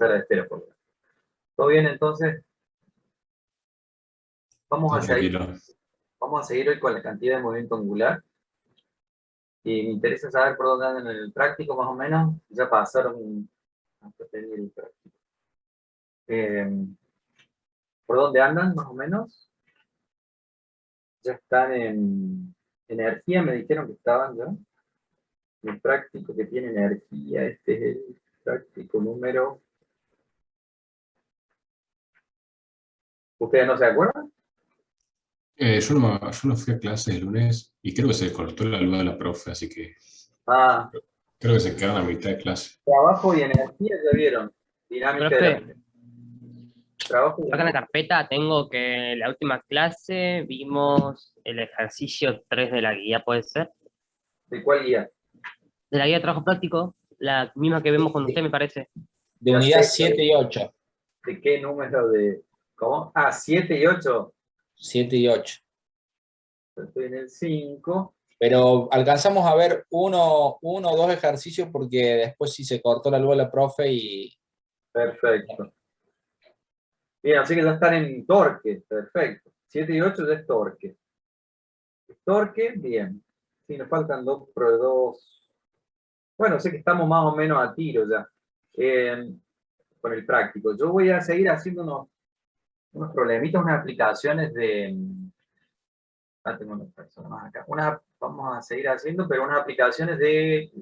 sala de espera. Por favor. ¿Todo bien entonces? Vamos a seguir hoy con la cantidad de movimiento angular. Y me interesa saber por dónde andan en el práctico, más o menos. Ya pasaron hasta tener el práctico. ¿Por dónde andan, más o menos? Ya están en energía, me dijeron que estaban ya. El práctico que tiene energía, este es el práctico número... ¿Ustedes no se acuerdan? Yo no fui a clase el lunes y creo que se cortó la luz de la profe, así que Ah, creo que se quedaron a mitad de clase. trabajo y energía ya vieron. Dinámica de la... Profe, Trabajo y acá en la energía. carpeta tengo que en la última clase vimos el ejercicio 3 de la guía, ¿puede ser? ¿De cuál guía? De la guía de trabajo práctico, la misma que vemos con usted, me parece. De Ya unidad sé, 7 y 8. ¿de qué número de...? ¿Cómo? Ah, 7 y 8. 7 y 8. Estoy en el 5. Pero alcanzamos a ver uno o dos ejercicios porque después sí se cortó la luz a la profe y... Perfecto. Bien, así que ya están en torque. Perfecto. 7 y 8 ya es torque. Torque, bien. Sí, nos faltan dos. Bueno, sé que estamos más o menos a tiro ya. Con el práctico. Yo voy a seguir haciendo unos problemitas, unas aplicaciones de... tengo una persona más acá. Vamos a seguir haciendo, pero unas aplicaciones de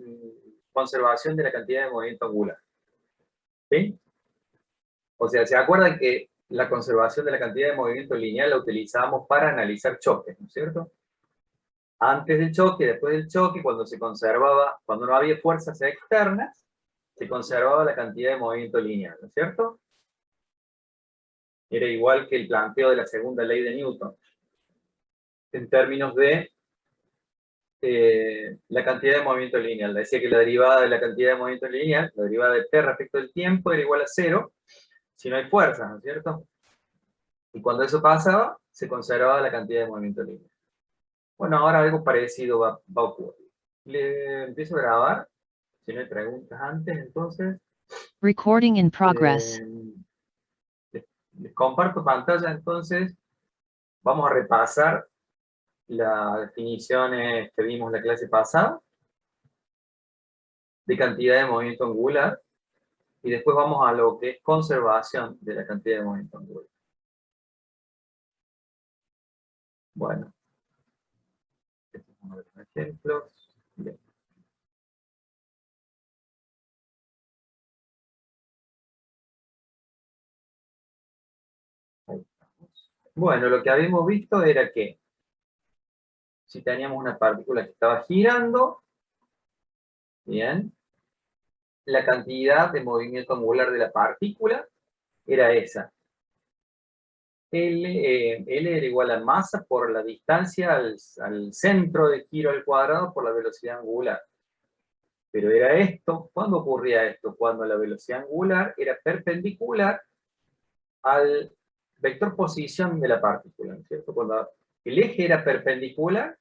conservación de la cantidad de movimiento angular. ¿Sí? O sea, ¿se acuerdan que la conservación de la cantidad de movimiento lineal la utilizamos para analizar choques, ¿no es cierto? Antes del choque, después del choque, cuando se conservaba, cuando no había fuerzas externas, se conservaba la cantidad de movimiento lineal, ¿no es cierto? Era igual que el planteo de la segunda ley de Newton, en términos de la cantidad de movimiento lineal. Decía que la derivada de la cantidad de movimiento lineal, la derivada de t respecto del tiempo, era igual a 0, si no hay fuerzas, ¿no es cierto? Y cuando eso pasaba, se conservaba la cantidad de movimiento lineal. Bueno, ahora algo parecido va a ocurrir. Le empiezo a grabar, si no hay preguntas antes, entonces. Recording in progress. Les comparto pantalla, entonces. Vamos a repasar las definiciones que vimos la clase pasada de cantidad de movimiento angular y después vamos a lo que es conservación de la cantidad de movimiento angular. Bueno, estos son los ejemplos. Bien. Ahí estamos. Bueno, lo que habíamos visto era que si teníamos una partícula que estaba girando, bien, la cantidad de movimiento angular de la partícula era esa. L era igual a masa por la distancia al centro de giro al cuadrado por la velocidad angular. Pero era esto, ¿cuándo ocurría esto? Cuando la velocidad angular era perpendicular al vector posición de la partícula, ¿no es cierto? Cuando el eje era perpendicular,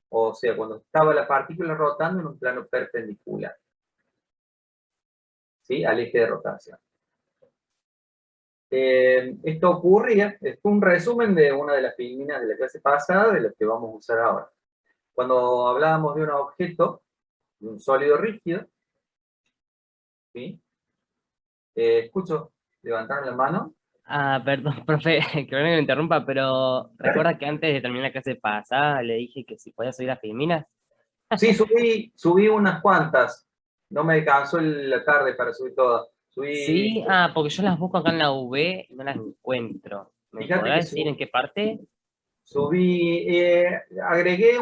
o sea, cuando estaba la partícula rotando en un plano perpendicular, ¿sí? Al eje de rotación. Esto ocurría, es un resumen de una de las filminas de la clase pasada, de las que vamos a usar ahora. Cuando hablábamos de un objeto, de un sólido rígido, ¿sí? Escucho, levantaron la mano. Ah, perdón, profe, que no me interrumpa, pero recuerda que antes de terminar la clase pasada le dije que si podía subir a Filminas. Sí, subí unas cuantas. No me alcanzó la tarde para subir todas. Subí, Sí, porque yo las busco acá en la UV y no las encuentro. ¿Me fíjate podrá que decir en qué parte? agregué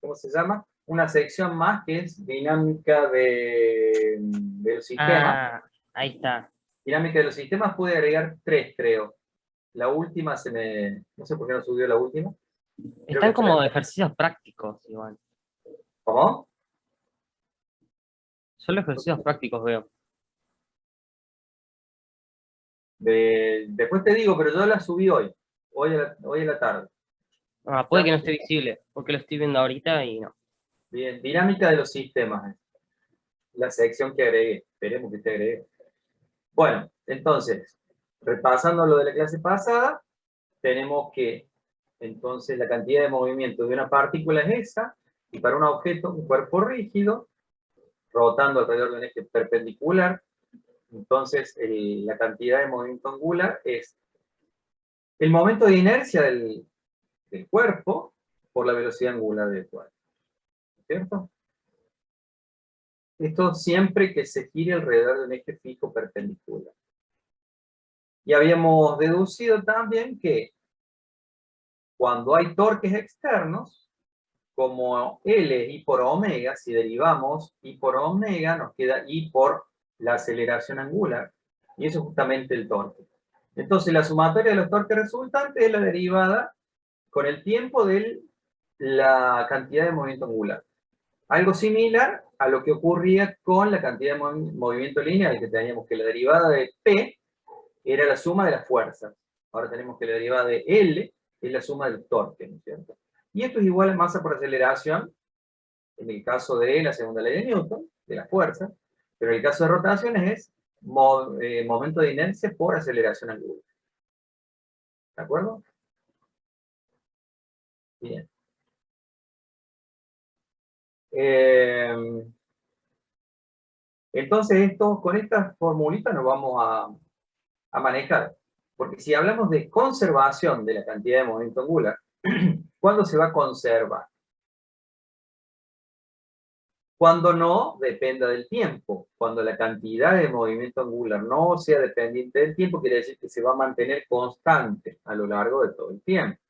¿cómo se llama? Una sección más que es dinámica de los sistemas. Ah, ahí está. Dinámica de los sistemas pude agregar 3, creo. La última no sé por qué no subió la última. Creo que Están como está. ejercicios prácticos, igual. ¿Cómo? Solo ejercicios prácticos veo. Después te digo, pero yo la subí hoy a la tarde. Puede que no esté visible, porque lo estoy viendo ahorita y no. Bien, dinámica de los sistemas. la sección que agregué. Esperemos que te agregue. Bueno, entonces, repasando lo de la clase pasada, tenemos que, entonces, la cantidad de movimiento de una partícula es esa, y para un objeto, un cuerpo rígido, rotando alrededor de un eje perpendicular, entonces la cantidad de movimiento angular es el momento de inercia del cuerpo por la velocidad angular del cuerpo. ¿Cierto? Esto siempre que se gire alrededor de un eje fijo perpendicular. Y habíamos deducido también que cuando hay torques externos, como L es I por omega, si derivamos I por omega, nos queda I por la aceleración angular. Y eso es justamente el torque. Entonces la sumatoria de los torques resultantes es la derivada con el tiempo de la cantidad de movimiento angular. Algo similar a lo que ocurría con la cantidad de movimiento lineal, que teníamos que la derivada de P era la suma de las fuerzas. Ahora tenemos que la derivada de L es la suma del torque, ¿no es cierto? Y esto es igual a masa por aceleración, en el caso de la segunda ley de Newton, de la fuerza, pero en el caso de rotaciones es momento de inercia por aceleración angular. ¿De acuerdo? Bien. Entonces, con estas formulitas nos vamos a manejar. Porque si hablamos de conservación de la cantidad de movimiento angular, ¿cuándo se va a conservar? Cuando no dependa del tiempo. Cuando la cantidad de movimiento angular no sea dependiente del tiempo, quiere decir que se va a mantener constante a lo largo de todo el tiempo.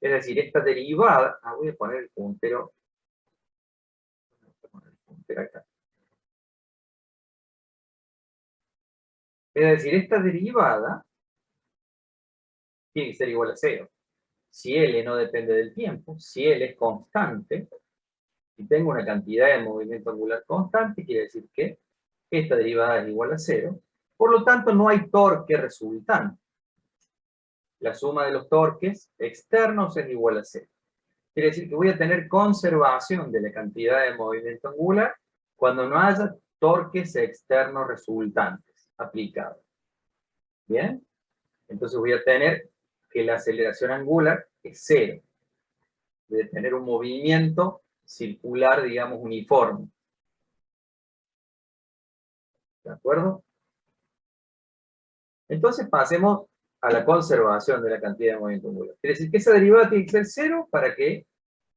Es decir, esta derivada, voy a poner el puntero acá. Es decir, esta derivada tiene que ser igual a 0. Si L no depende del tiempo, si L es constante, si tengo una cantidad de movimiento angular constante, quiere decir que esta derivada es igual a 0. Por lo tanto, no hay torque resultante. La suma de los torques externos es igual a 0. Quiere decir que voy a tener conservación de la cantidad de movimiento angular cuando no haya torques externos resultantes aplicados. ¿Bien? Entonces voy a tener que la aceleración angular es 0. Voy a tener un movimiento circular, digamos, uniforme. ¿De acuerdo? Entonces pasemos a la conservación de la cantidad de movimiento angular. Quiere decir que esa derivada tiene que ser 0 para que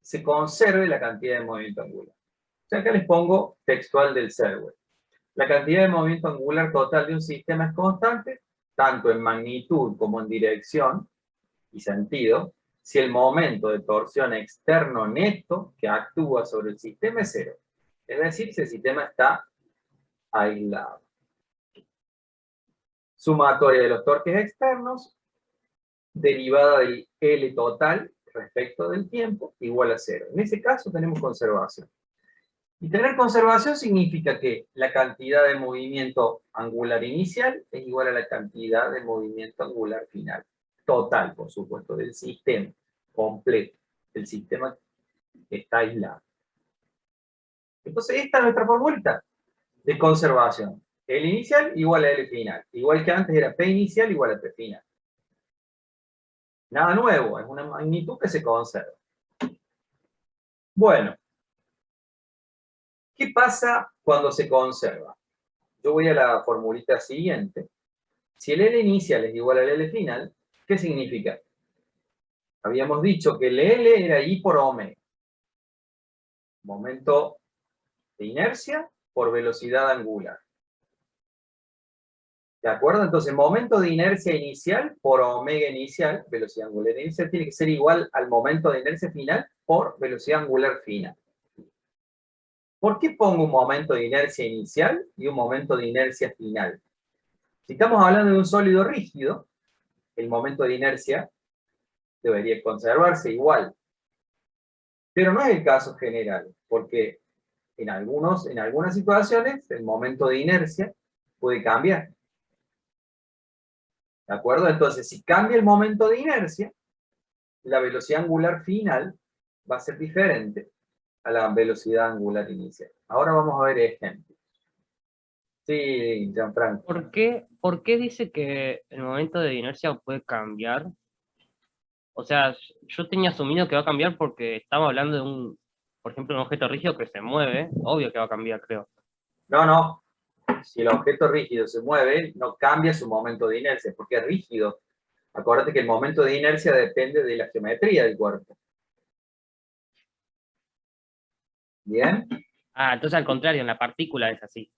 se conserve la cantidad de movimiento angular. O sea, acá les pongo textual del Serwet. La cantidad de movimiento angular total de un sistema es constante, tanto en magnitud como en dirección y sentido, si el momento de torsión externo neto que actúa sobre el sistema es 0. Es decir, si el sistema está aislado. Sumatoria de los torques externos, derivada del L total respecto del tiempo, igual a 0. En ese caso tenemos conservación. Y tener conservación significa que la cantidad de movimiento angular inicial es igual a la cantidad de movimiento angular final. Total, por supuesto, del sistema completo. El sistema está aislado. Entonces, esta es nuestra formulita de conservación. L inicial igual a L final. Igual que antes era P inicial igual a P final. Nada nuevo, es una magnitud que se conserva. Bueno. ¿Qué pasa cuando se conserva? Yo voy a la formulita siguiente. Si el L inicial es igual al L final, ¿qué significa? Habíamos dicho que el L era I por omega. Momento de inercia por velocidad angular. ¿De acuerdo? Entonces, momento de inercia inicial por omega inicial, velocidad angular inicial, tiene que ser igual al momento de inercia final por velocidad angular final. ¿Por qué pongo un momento de inercia inicial y un momento de inercia final? Si estamos hablando de un sólido rígido, el momento de inercia debería conservarse igual. Pero no es el caso general, porque en algunas situaciones el momento de inercia puede cambiar. ¿De acuerdo? Entonces, si cambia el momento de inercia, la velocidad angular final va a ser diferente a la velocidad angular inicial. Ahora vamos a ver ejemplos. Sí, Gianfranco. ¿Por qué dice que el momento de inercia puede cambiar? O sea, yo tenía asumido que va a cambiar porque estamos hablando de por ejemplo, un objeto rígido que se mueve, obvio que va a cambiar, creo. No, no. Si el objeto rígido se mueve, no cambia su momento de inercia, porque es rígido. Acuérdate que el momento de inercia depende de la geometría del cuerpo. ¿Bien? Ah, entonces al contrario, en la partícula es así.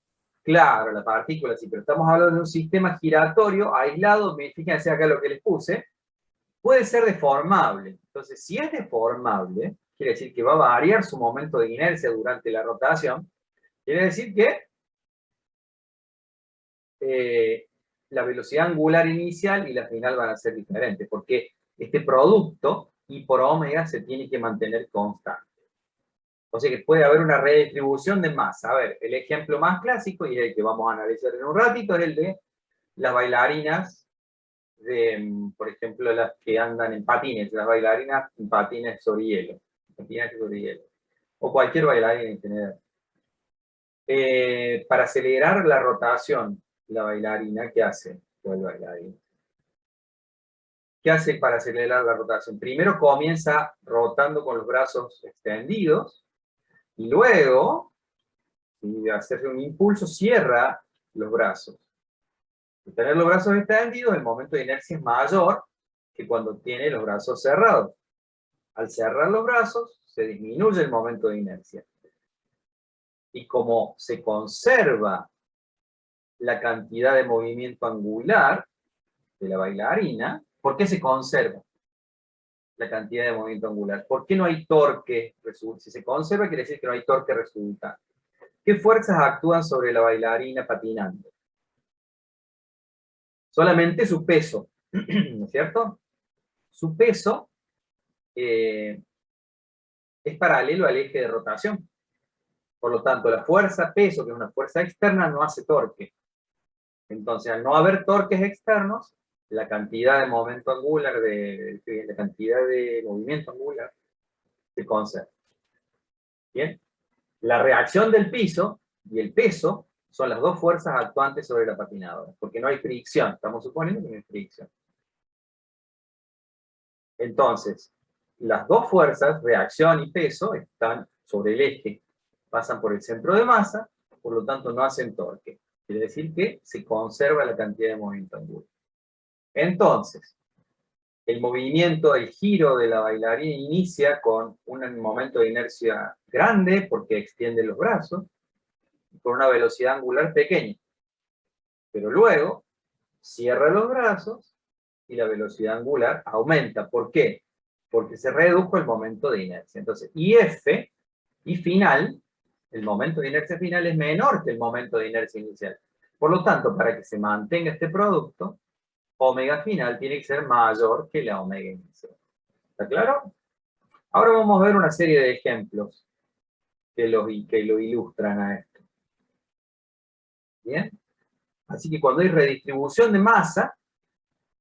Claro, la partícula sí, pero estamos hablando de un sistema giratorio aislado, fíjense acá lo que les puse, puede ser deformable. Entonces, si es deformable, quiere decir que va a variar su momento de inercia durante la rotación, quiere decir que la velocidad angular inicial y la final van a ser diferentes, porque este producto, I por omega, se tiene que mantener constante. O sea que puede haber una redistribución de masa. A ver, el ejemplo más clásico, y el que vamos a analizar en un ratito, es el de las bailarinas, por ejemplo, las que andan en patines, las bailarinas en patines sobre hielo. Patinaje sobre hielo. O cualquier bailarina en general. Para acelerar la rotación, la bailarina, ¿qué hace? O el bailarín. ¿Qué hace para acelerar la rotación? Primero comienza rotando con los brazos extendidos, y luego, y hacerse un impulso, cierra los brazos. Al tener los brazos extendidos, el momento de inercia es mayor que cuando tiene los brazos cerrados. Al cerrar los brazos, se disminuye el momento de inercia. Y como se conserva la cantidad de movimiento angular de la bailarina, ¿por qué se conserva la cantidad de movimiento angular? ¿Por qué no hay torque? Si se conserva, quiere decir que no hay torque resultante. ¿Qué fuerzas actúan sobre la bailarina patinando? Solamente su peso, ¿no es cierto? Su peso es paralelo al eje de rotación. Por lo tanto, la fuerza peso, que es una fuerza externa, no hace torque. Entonces, al no haber torques externos, la cantidad de momento angular, la cantidad de movimiento angular, se conserva. ¿Bien? La reacción del piso y el peso son las dos fuerzas actuantes sobre la patinadora, porque no hay fricción. Estamos suponiendo que no hay fricción. Entonces, las dos fuerzas, reacción y peso, están sobre el eje, pasan por el centro de masa, por lo tanto no hacen torque. Quiere decir que se conserva la cantidad de movimiento angular. Entonces, el movimiento, el giro de la bailarina inicia con un momento de inercia grande, porque extiende los brazos, con una velocidad angular pequeña. Pero luego, cierra los brazos y la velocidad angular aumenta. ¿Por qué? Porque se redujo el momento de inercia. Entonces, IF, y final, el momento de inercia final es menor que el momento de inercia inicial. Por lo tanto, para que se mantenga este producto, omega final tiene que ser mayor que la omega inicial. ¿Está claro? Ahora vamos a ver una serie de ejemplos que lo ilustran a esto. ¿Bien? Así que cuando hay redistribución de masa,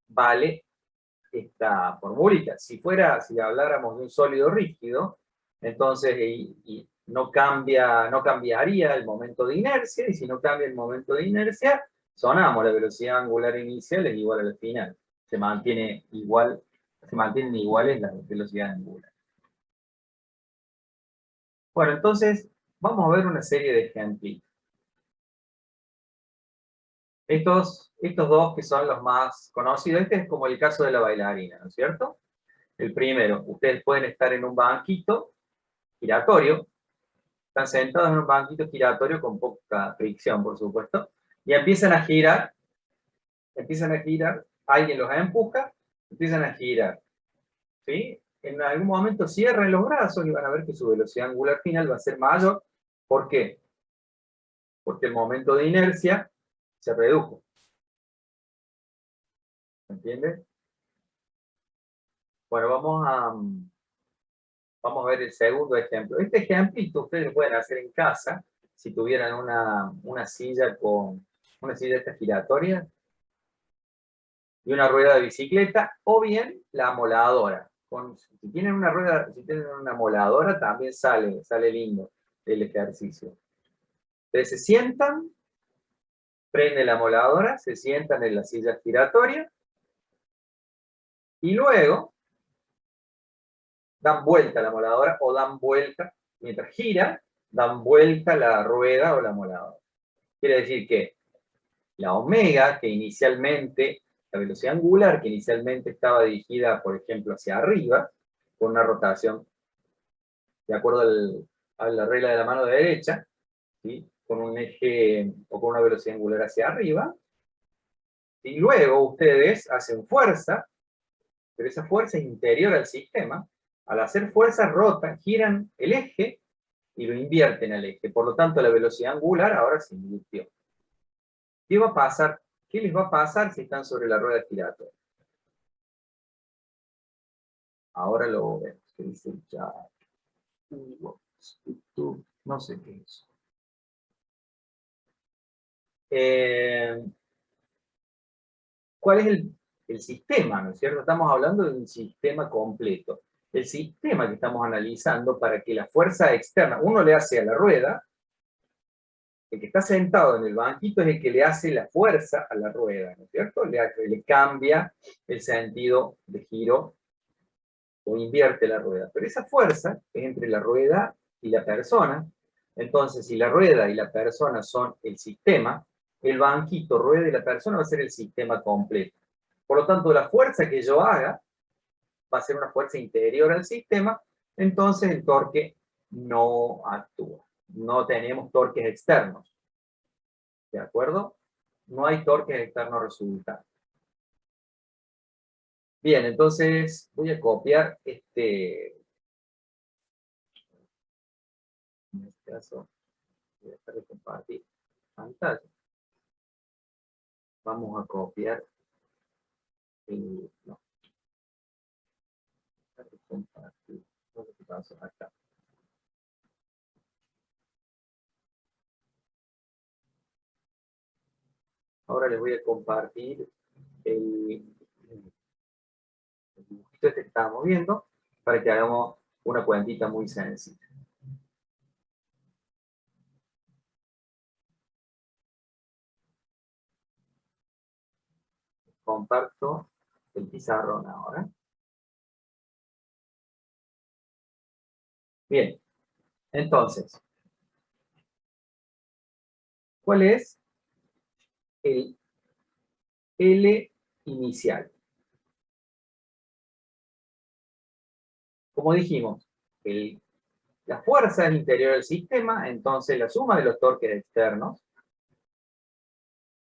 vale esta formulita. Si habláramos de un sólido rígido, entonces no cambiaría el momento de inercia, y si no cambia el momento de inercia, sonamos, la velocidad angular inicial es igual a la final. Se mantienen iguales las velocidades angulares. Bueno, entonces, vamos a ver una serie de ejemplos. Estos dos que son los más conocidos, este es como el caso de la bailarina, ¿no es cierto? El primero, ustedes pueden estar en un banquito giratorio, están sentados en un banquito giratorio con poca fricción, por supuesto, y empiezan a girar, alguien los empuja, empiezan a girar, ¿sí? En algún momento cierran los brazos y van a ver que su velocidad angular final va a ser mayor. ¿Por qué? Porque el momento de inercia se redujo. ¿Se entiende? Bueno, vamos a ver el segundo ejemplo. Este ejemplito ustedes lo pueden hacer en casa, si tuvieran una silla esta giratoria, y una rueda de bicicleta, o bien la amoladora. Si tienen una amoladora, también sale lindo el ejercicio. Ustedes se sientan, prende la moladora, se sientan en la silla giratoria, y luego dan vuelta la moladora, o dan vuelta, mientras gira, dan vuelta la rueda o la moladora. Quiere decir que la omega, que inicialmente, la velocidad angular, que inicialmente estaba dirigida, por ejemplo, hacia arriba, con una rotación, de acuerdo a la regla de la mano derecha, ¿sí? Con un eje o con una velocidad angular hacia arriba, y luego ustedes hacen fuerza, pero esa fuerza es interior al sistema. Al hacer fuerza rotan, giran el eje y lo invierten al eje. Por lo tanto, la velocidad angular ahora se invirtió. ¿Qué va a pasar? ¿Qué les va a pasar si están sobre la rueda giratoria? Ahora lo vemos. ¿Qué dice el chat? YouTube, no sé qué es. ¿Cuál es el sistema? ¿No es cierto? Estamos hablando de un sistema completo. El sistema que estamos analizando para que la fuerza externa, uno le hace a la rueda, el que está sentado en el banquito es el que le hace la fuerza a la rueda, ¿no es cierto? Le cambia el sentido de giro o invierte la rueda. Pero esa fuerza es entre la rueda y la persona. Entonces, si la rueda y la persona son el sistema, el banquito, rueda y la persona va a ser el sistema completo. Por lo tanto, la fuerza que yo haga va a ser una fuerza interior al sistema, entonces el torque no actúa. No tenemos torques externos. ¿De acuerdo? No hay torques externos resultantes. Bien, entonces voy a copiar en este caso, voy a dejar de compartir pantalla. Vamos a copiar no. Dejar de compartir. Lo que pasa acá. Ahora les voy a compartir el dibujito este que estábamos viendo para que hagamos una cuentita muy sencilla. Comparto el pizarrón ahora. Bien, entonces, ¿cuál es el L inicial? Como dijimos, la fuerza es interior al sistema, entonces la suma de los torques externos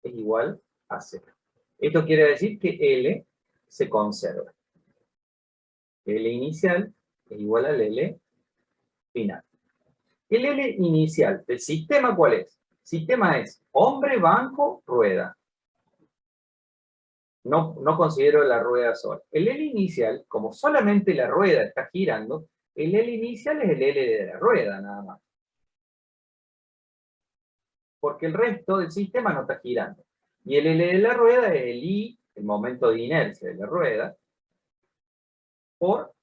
es igual a 0. Esto quiere decir que L se conserva. L inicial es igual al L final. El L inicial del sistema, ¿cuál es? El sistema es hombre, banco, rueda. No considero la rueda sola. El L inicial, como solamente la rueda está girando, el L inicial es el L de la rueda, nada más. Porque el resto del sistema no está girando. Y el L de la rueda es el I, el momento de inercia de la rueda, por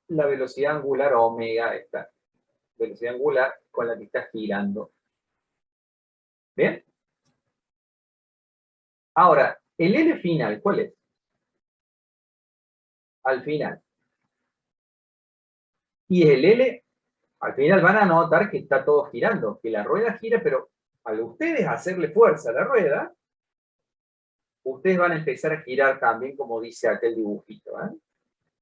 la velocidad angular omega, esta velocidad angular con la que está girando. ¿Bien? Ahora, el L final, ¿cuál es? Al final. Y el L, al final van a notar que está todo girando, que la rueda gira, pero al ustedes hacerle fuerza a la rueda, ustedes van a empezar a girar también, como dice aquel dibujito.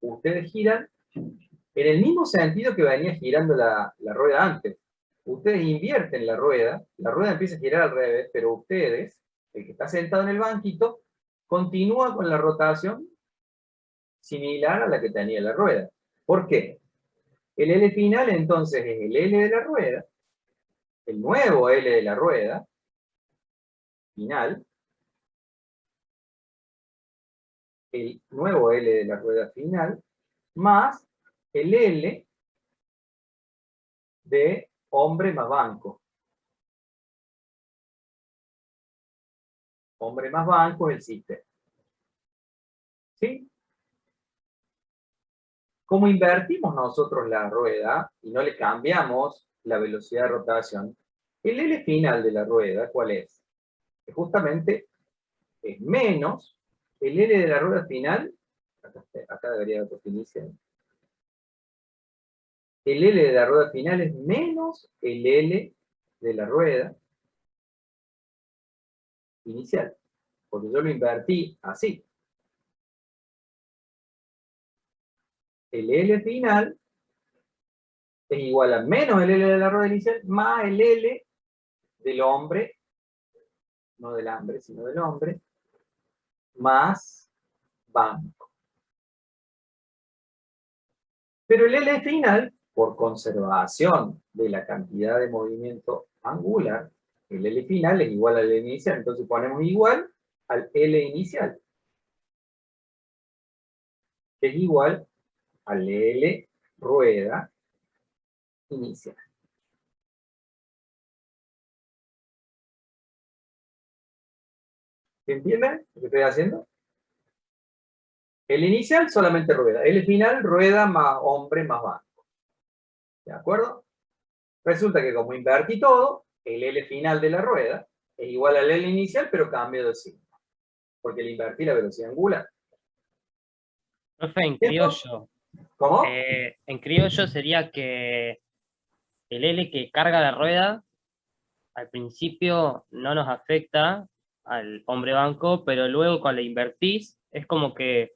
Ustedes giran en el mismo sentido que venía girando la rueda antes. Ustedes invierten la rueda empieza a girar al revés, pero ustedes, el que está sentado en el banquito, continúa con la rotación similar a la que tenía la rueda. ¿Por qué? El L final entonces es el L de la rueda, el nuevo L de la rueda, final, el nuevo L de la rueda final, más el L de hombre más banco. Hombre más banco es el sistema. ¿Sí? Como invertimos nosotros la rueda y no le cambiamos la velocidad de rotación, el L final de la rueda, ¿cuál es? que justamente es menos el L de la rueda final, acá debería haber puesto inicial. El L de la rueda final es menos el L de la rueda inicial, porque yo lo invertí así. El L final es igual a menos el L de la rueda inicial más el L del hombre, no del hambre, sino del hombre, más banco. Pero el L final, por conservación de la cantidad de movimiento angular, el L final es igual al L inicial, entonces ponemos igual al L inicial, que es igual al L rueda inicial. ¿Se entiende lo que estoy haciendo? El inicial solamente rueda, el final rueda más hombre más banco. ¿De acuerdo? Resulta que como invertí todo, el L final de la rueda es igual al L inicial, pero cambio de signo. Porque le invertí la velocidad angular. Profe, en ¿Esto? criollo. ¿Cómo? En criollo sería que el L que carga la rueda al principio no nos afecta al hombre banco, pero luego cuando la invertís es como que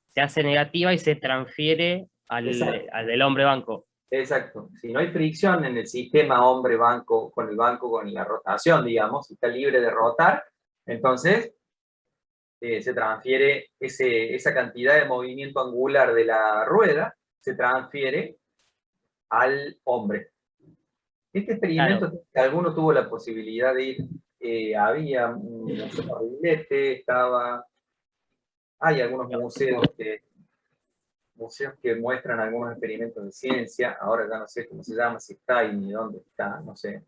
se hace negativa y se transfiere Exacto. al del hombre banco. Exacto. Si no hay fricción en el sistema hombre-banco, con la rotación, digamos, si está libre de rotar, entonces se transfiere esa cantidad de movimiento angular de la rueda, se transfiere al hombre. Este experimento, Claro. alguno tuvo la posibilidad de ir, había un barrilete, hay algunos museos que muestran algunos experimentos de ciencia, ahora ya no sé cómo se llama, si está y ni dónde está, no sé.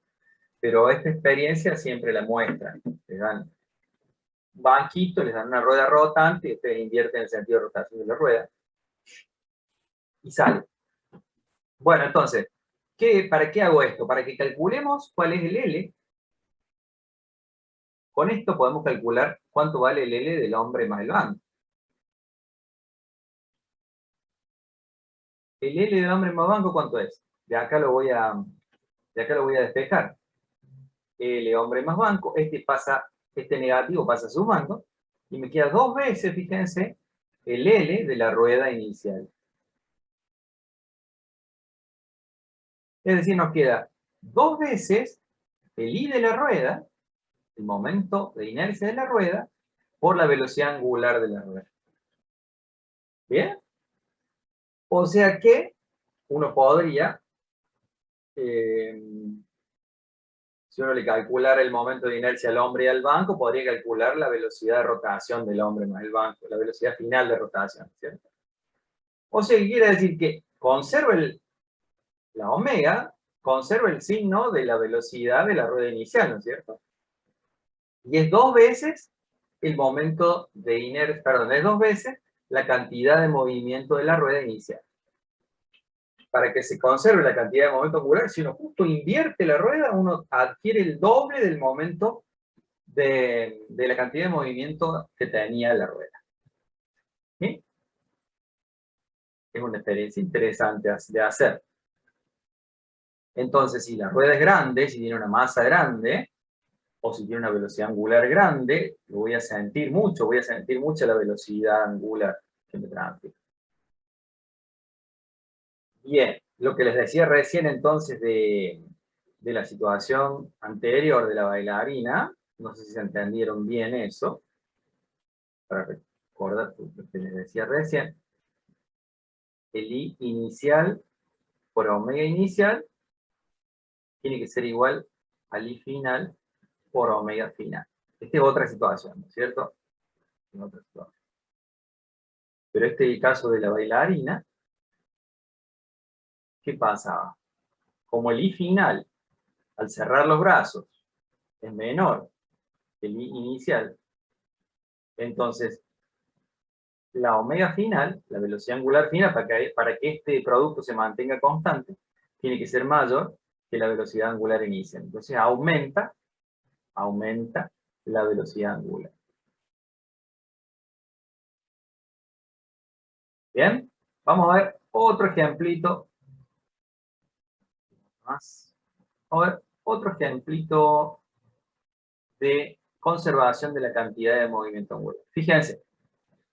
Pero esta experiencia siempre la muestran. Les dan un banquito, les dan una rueda rotante, y ustedes invierten el sentido de rotación de la rueda, y sale. Bueno, entonces, ¿para qué hago esto? Para que calculemos cuál es el L. Con esto podemos calcular cuánto vale el L del hombre más el banco. El L del hombre más banco, ¿cuánto es? De acá lo voy a despejar. L hombre más banco, este negativo pasa sumando, y me queda 2 veces, fíjense, el L de la rueda inicial. Es decir, nos queda 2 veces el I de la rueda, el momento de inercia de la rueda, por la velocidad angular de la rueda. ¿Bien? O sea que uno podría, si uno le calculara el momento de inercia al hombre y al banco, podría calcular la velocidad de rotación del hombre más el banco, la velocidad final de rotación, ¿cierto? O sea, quiere decir que conserva la omega, conserva el signo de la velocidad de la rueda inicial, ¿no es cierto? Y es 2 veces el momento de inercia, perdón, es 2 veces la cantidad de movimiento de la rueda inicial. Para que se conserve la cantidad de momento angular, si uno justo invierte la rueda, uno adquiere el doble del momento de la cantidad de movimiento que tenía la rueda. ¿Sí? Es una experiencia interesante de hacer. Entonces, si la rueda es grande, si tiene una masa grande, o si tiene una velocidad angular grande, lo voy a sentir mucho la velocidad angular que me transfiere. Bien, lo que les decía recién entonces de la situación anterior de la bailarina, no sé si se entendieron bien eso, para recordar lo que les decía recién, el I inicial por omega inicial tiene que ser igual al I final por omega final. Esta es otra situación, ¿no es cierto? En otra situación. Pero este es el caso de la bailarina. ¿Qué pasaba? Como el I final, al cerrar los brazos, es menor que el I inicial, entonces la omega final, la velocidad angular final, para que este producto se mantenga constante, tiene que ser mayor que la velocidad angular inicial. Entonces aumenta la velocidad angular. Bien, vamos a ver otro ejemplito más. Vamos a ver otro ejemplito de conservación de la cantidad de movimiento angular. Fíjense,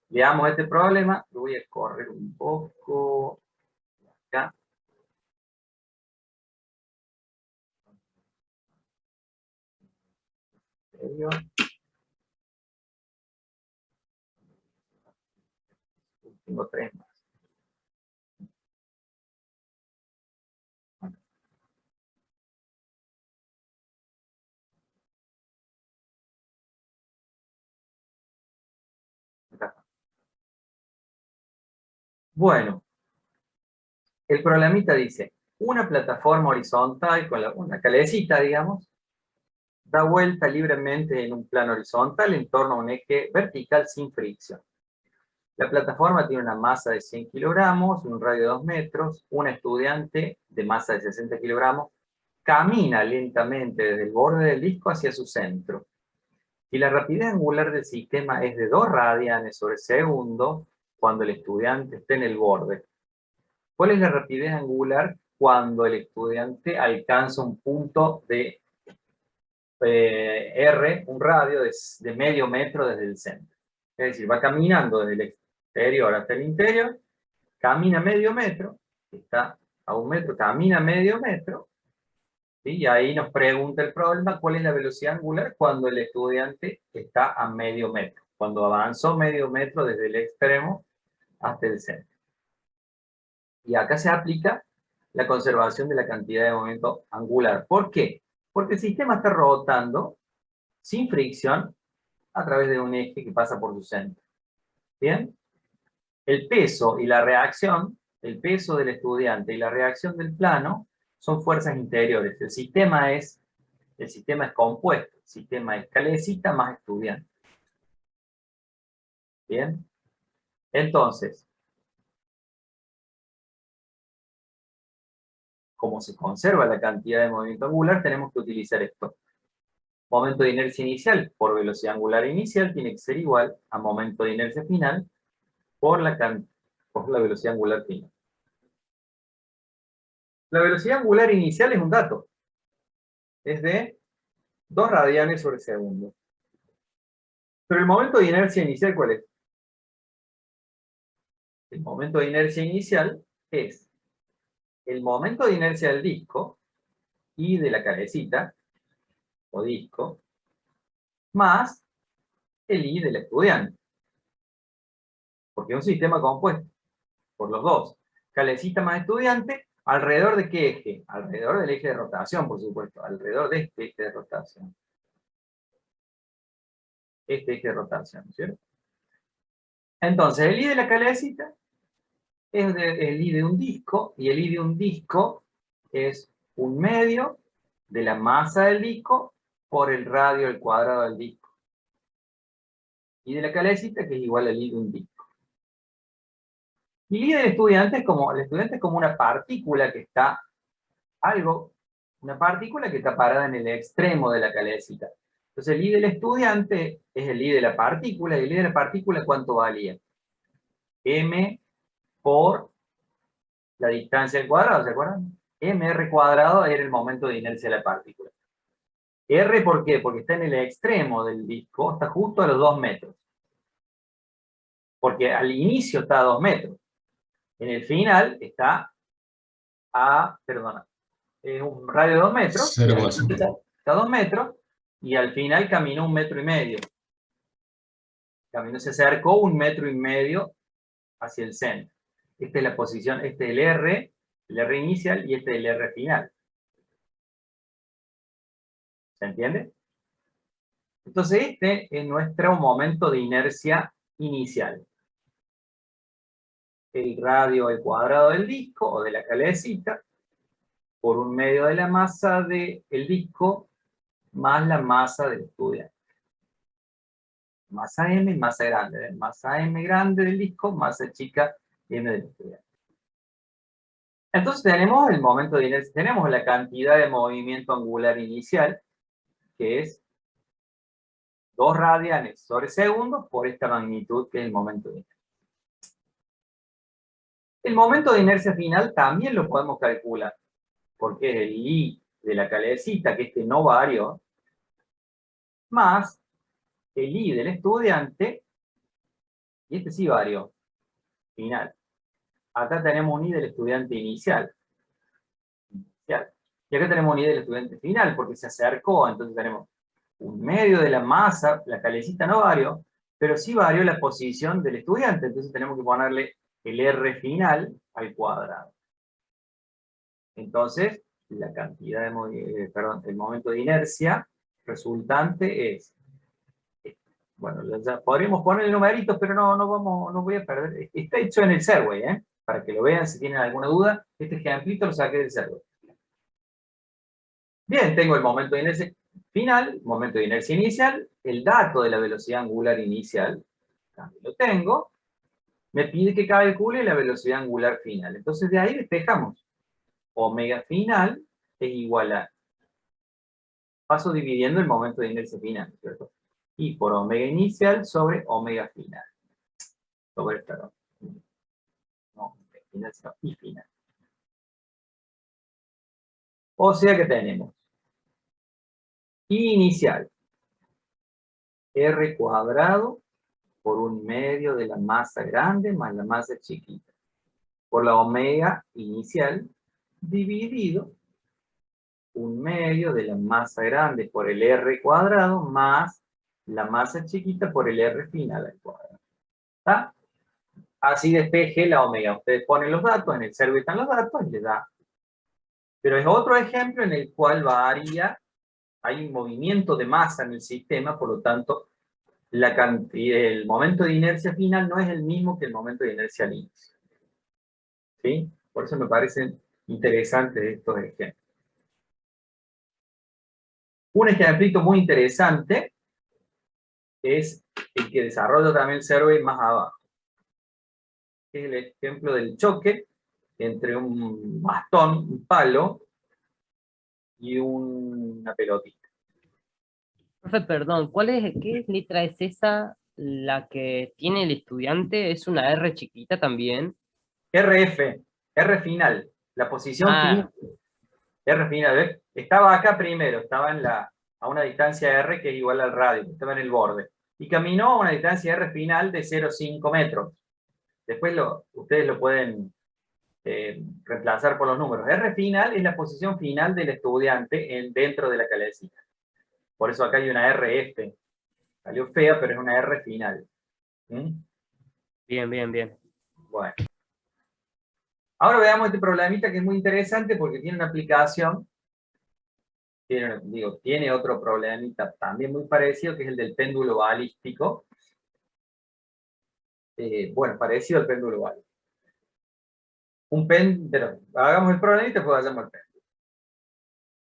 veamos este problema, lo voy a correr un poco acá. Tengo tres más. Acá está. Bueno, el problemita dice, una plataforma horizontal con una calecita, digamos, da vuelta libremente en un plano horizontal en torno a un eje vertical sin fricción. La plataforma tiene una masa de 100 kilogramos, un radio de 2 metros, un estudiante de masa de 60 kilogramos camina lentamente desde el borde del disco hacia su centro. Y la rapidez angular del sistema es de 2 radianes sobre segundo cuando el estudiante esté en el borde. ¿Cuál es la rapidez angular cuando el estudiante alcanza un punto de R, un radio de medio metro desde el centro? Es decir, va caminando desde el exterior hasta el interior, camina medio metro, está a 1 metro, camina medio metro, ¿sí? Y ahí nos pregunta el problema, ¿cuál es la velocidad angular cuando el estudiante está a medio metro? Cuando avanzó medio metro desde el extremo hasta el centro. Y acá se aplica la conservación de la cantidad de movimiento angular. ¿Por qué? Porque el sistema está rotando sin fricción a través de un eje que pasa por su centro. ¿Bien? El peso y la reacción, el peso del estudiante y la reacción del plano son fuerzas interiores. El sistema es compuesto. El sistema es calecita más estudiante. ¿Bien? Entonces, como se conserva la cantidad de movimiento angular, tenemos que utilizar esto. Momento de inercia inicial por velocidad angular inicial tiene que ser igual a momento de inercia final por la velocidad angular final. La velocidad angular inicial es un dato. Es de 2 radianes sobre segundo. Pero el momento de inercia inicial, ¿cuál es? El momento de inercia inicial es el momento de inercia del disco y de la calecita, o disco, más el I del estudiante. Porque es un sistema compuesto por los dos. Calecita más estudiante, ¿alrededor de qué eje? Alrededor del eje de rotación, por supuesto. Alrededor de este eje de rotación. Este eje de rotación, ¿cierto? Entonces, el I de la calecita es el I de un disco, y el I de un disco es 1/2 de la masa del disco por el radio al cuadrado del disco. Y de la calecita, que es igual al I de un disco. Y el I del estudiante es como una partícula que está, una partícula que está parada en el extremo de la calecita. Entonces el I del estudiante es el I de la partícula, y el I de la partícula, ¿cuánto valía? M por la distancia al cuadrado, ¿se acuerdan? mr cuadrado era el momento de inercia de la partícula. R, ¿por qué? Porque está en el extremo del disco, está justo a los 2 metros. Porque al inicio está a 2 metros. En el final está es un radio de 2 metros. 0,5. Está a 2 metros, y al final caminó 1,5 metros. Se acercó 1,5 metros hacia el centro. Esta es la posición, este es el R inicial, y este es el R final. ¿Se entiende? Entonces este es nuestro momento de inercia inicial. El radio al cuadrado del disco, o de la calecita, por 1/2 de la masa del disco, más la masa del estudiante. Masa M, masa grande. Masa M grande del disco, masa chica M del estudiante. Entonces tenemos el momento de inercia, tenemos la cantidad de movimiento angular inicial, que es 2 radianes sobre segundo por esta magnitud que es el momento de inercia. El momento de inercia final también lo podemos calcular, porque es el I de la calecita, que este no varió, más el I del estudiante, y este sí varió, final. Acá tenemos un I del estudiante inicial. Y acá tenemos un I del estudiante final, porque se acercó, entonces tenemos un medio de la masa, la calecita no varió, pero sí varió la posición del estudiante, entonces tenemos que ponerle el R final al cuadrado. Entonces, la cantidad de, el momento de inercia resultante es, bueno, ya podríamos poner numeritos, pero no voy a perder. Está hecho en el Serway, para que lo vean si tienen alguna duda. Este ejemplito lo saqué del Serway. Bien, tengo el momento de inercia final, momento de inercia inicial, el dato de la velocidad angular inicial, también lo tengo. Me pide que calcule la velocidad angular final. Entonces de ahí despejamos. Omega final es igual a, paso dividiendo el momento de inercia final, ¿cierto? Y por omega inicial sobre omega final. Sobre esta, no, inercia y final. O sea que tenemos I inicial, R cuadrado por un medio de la masa grande más la masa chiquita, por la omega inicial dividido un medio de la masa grande por el R cuadrado más la masa chiquita por el R final al cuadrado. ¿Está? Así despeje la omega. Ustedes ponen los datos, en el Serway están los datos y les da. Pero es otro ejemplo en el cual varía, hay un movimiento de masa en el sistema, por lo tanto, la cantidad, el momento de inercia final no es el mismo que el momento de inercia al inicio. ¿Sí? Por eso me parecen interesantes estos ejemplos. Un ejemplito muy interesante es el que desarrolla también el Serway más abajo. Es el ejemplo del choque entre un bastón, un palo, y una pelotita. Profe, perdón, qué letra es esa la que tiene el estudiante? ¿Es una R chiquita también? RF, R final, la posición Ah, final. R final, ¿ves? Estaba acá primero, estaba a una distancia R que es igual al radio, estaba en el borde. Y caminó a una distancia R final de 0,5 metros. Después ustedes lo pueden reemplazar por los números. R final es la posición final del estudiante dentro de la calecita. Por eso acá hay una RF. Salió fea, pero es una R final. ¿Mm? bien, bien, bien. Bueno. Ahora veamos este problemita que es muy interesante porque tiene una aplicación. Tiene otro problemita también muy parecido, que es el del péndulo balístico. Bueno, parecido al péndulo balístico. Pero hagamos el problemita y después vayamos al péndulo.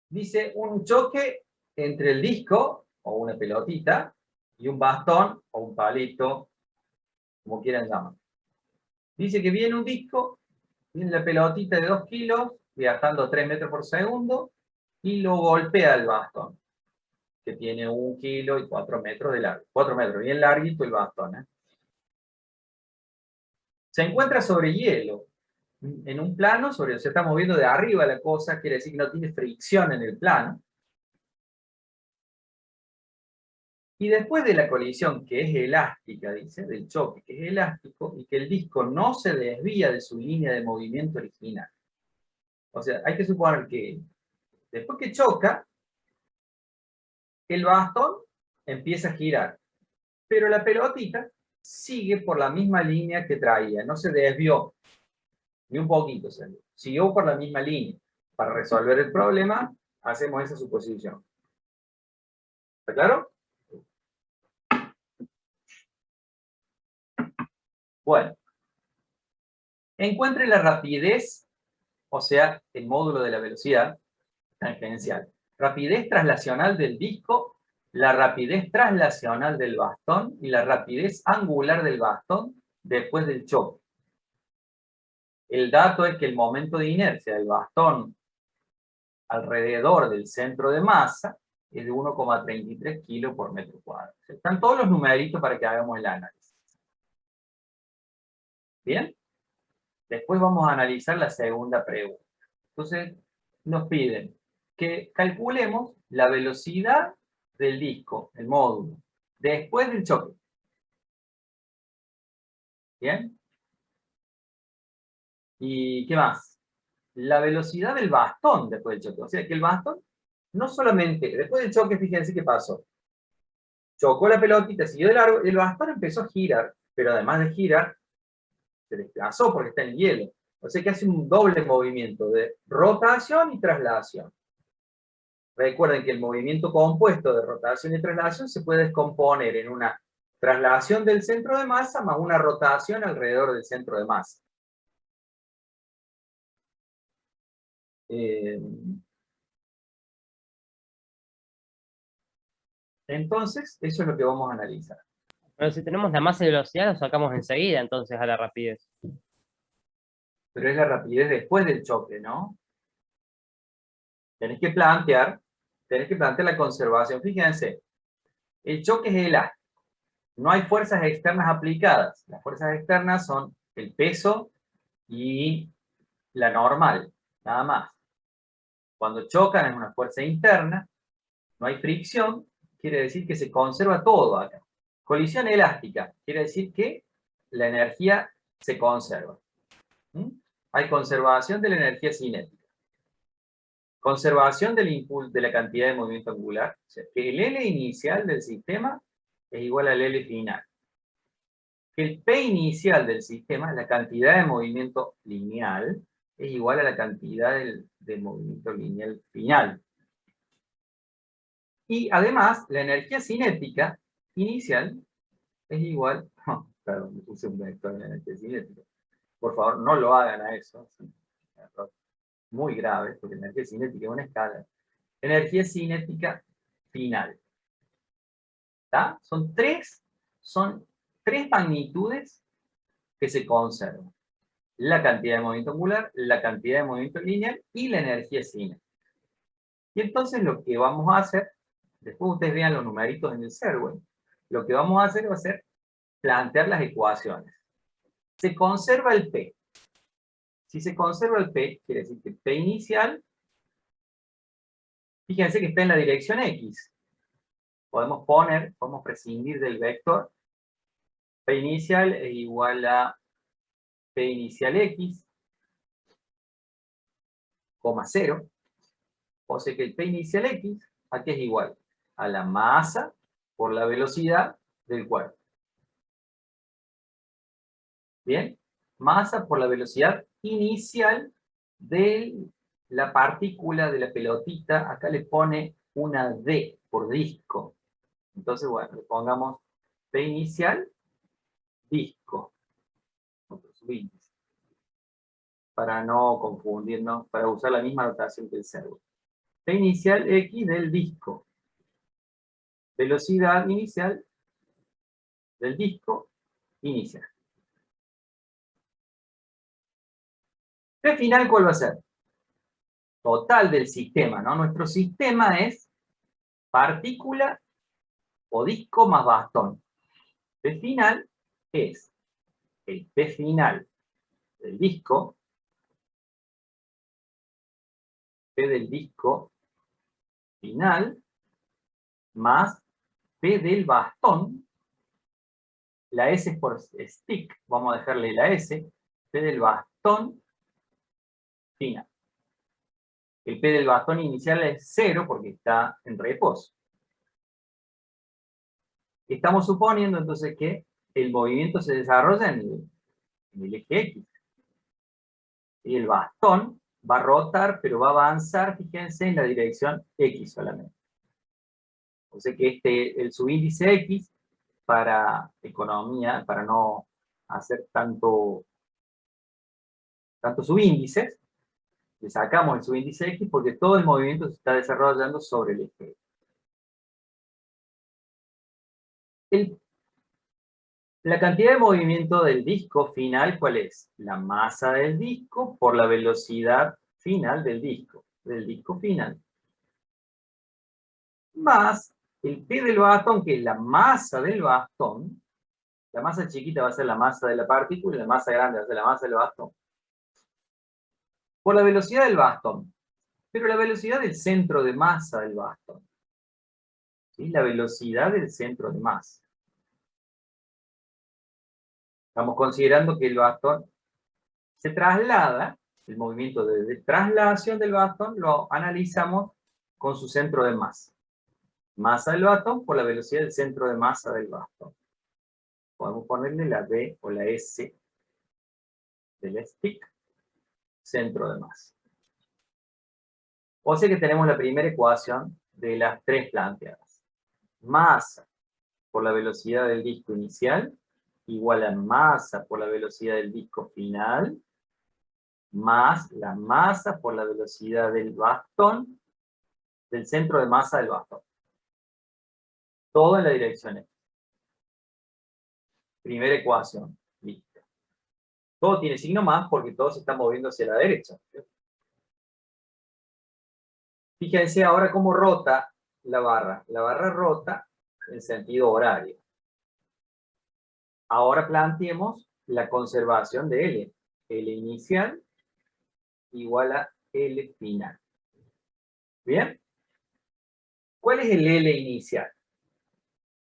Dice un choque entre el disco, o una pelotita, y un bastón, o un palito, como quieran llamar. Dice que viene un disco, viene la pelotita de 2 kilos, viajando 3 metros por segundo, y lo golpea el bastón, que tiene 1 kilo y 4 metros de largo. 4 metros, bien larguito el bastón. Se encuentra sobre hielo, en un plano, se está moviendo de arriba la cosa, quiere decir que no tiene fricción en el plano. Y después de la colisión, que es elástica, dice, del choque, que es elástico, y que el disco no se desvía de su línea de movimiento original. O sea, hay que suponer que después que choca, el bastón empieza a girar, pero la pelotita sigue por la misma línea que traía, no se desvió, ni un poquito se desvió, siguió por la misma línea. Para resolver el problema, hacemos esa suposición. ¿Está claro? Bueno. Encuentre la rapidez, o sea, el módulo de la velocidad tangencial. Rapidez traslacional del disco, la rapidez traslacional del bastón y la rapidez angular del bastón después del choque. El dato es que el momento de inercia del bastón alrededor del centro de masa es de 1,33 kilos por metro cuadrado. Están todos los numeritos para que hagamos el análisis. ¿Bien? Después vamos a analizar la segunda pregunta. Entonces, nos piden que calculemos la velocidad del disco, el módulo, después del choque. ¿Bien? ¿Y qué más? La velocidad del bastón después del choque. O sea, que el bastón, no solamente, después del choque, fíjense qué pasó. Chocó la pelotita, siguió de largo, y el bastón empezó a girar, pero además de girar, se desplazó porque está en hielo. O sea que hace un doble movimiento de rotación y traslación. Recuerden que el movimiento compuesto de rotación y traslación se puede descomponer en una traslación del centro de masa más una rotación alrededor del centro de masa. Entonces, eso es lo que vamos a analizar. Pero si tenemos la masa y velocidad, lo sacamos enseguida, entonces, a la rapidez. Pero es la rapidez después del choque, ¿no? Tenés que plantear la conservación. Fíjense, el choque es elástico. No hay fuerzas externas aplicadas. Las fuerzas externas son el peso y la normal, nada más. Cuando chocan es una fuerza interna, no hay fricción, quiere decir que se conserva todo acá. Colisión elástica, quiere decir que la energía se conserva. Hay conservación de la energía cinética. Conservación del impulso, de la cantidad de movimiento angular. O sea, que el L inicial del sistema es igual al L final. Que el P inicial del sistema, la cantidad de movimiento lineal, es igual a la cantidad de movimiento lineal final. Y además, la energía cinética inicial es igual... perdón, me puse un vector de la energía cinética. Por favor, no lo hagan a eso. Es un error muy grave, porque la energía cinética es una escala. Energía cinética final. ¿Está? Son tres magnitudes que se conservan. La cantidad de movimiento angular, la cantidad de movimiento lineal y la energía cinética. Y entonces lo que vamos a hacer, después ustedes vean los numeritos en el server, lo que vamos a hacer va a ser plantear las ecuaciones. Se conserva el P. Si se conserva el P, quiere decir que P inicial, fíjense que está en la dirección X. Podemos prescindir del vector. P inicial es igual a P inicial X, coma 0. O sea que el P inicial X, aquí es igual a la masa por la velocidad del cuerpo. ¿Bien? Masa por la velocidad inicial de la partícula de la pelotita. Acá le pone una D por disco. Entonces, bueno, le pongamos P inicial, disco. Otro subíndice. Para no confundirnos, para usar la misma notación que el servo. P inicial X del disco. Velocidad inicial del disco inicial. P final, ¿cuál va a ser? Total del sistema, ¿no? Nuestro sistema es partícula o disco más bastón. P final es el P final del disco, P del disco final, más P del bastón, la S es por stick, vamos a dejarle la S, P del bastón final. El P del bastón inicial es 0 porque está en reposo. Estamos suponiendo entonces que el movimiento se desarrolla en el eje X. Y el bastón va a rotar, pero va a avanzar, fíjense, en la dirección X solamente. O sea que el subíndice X, para economía, para no hacer tanto subíndices, le sacamos el subíndice X porque todo el movimiento se está desarrollando sobre el eje X. La cantidad de movimiento del disco final, ¿cuál es? La masa del disco por la velocidad final del disco final. más el P del bastón, que es la masa del bastón. La masa chiquita va a ser la masa de la partícula y la masa grande va a ser la masa del bastón. Por la velocidad del bastón. Pero la velocidad del centro de masa del bastón. ¿Sí? La velocidad del centro de masa. Estamos considerando que el bastón se traslada, el movimiento de traslación del bastón lo analizamos con su centro de masa. Masa del bastón por la velocidad del centro de masa del bastón. Podemos ponerle la B o la S del stick, centro de masa. O sea que tenemos la primera ecuación de las tres planteadas. Masa por la velocidad del disco inicial igual a masa por la velocidad del disco final, más la masa por la velocidad del bastón, del centro de masa del bastón. Todo en la dirección X. Primera ecuación. Listo. Todo tiene signo más porque todo se está moviendo hacia la derecha. Fíjense ahora cómo rota la barra. La barra rota en sentido horario. Ahora planteemos la conservación de L. L inicial igual a L final. ¿Bien? ¿Cuál es el L inicial?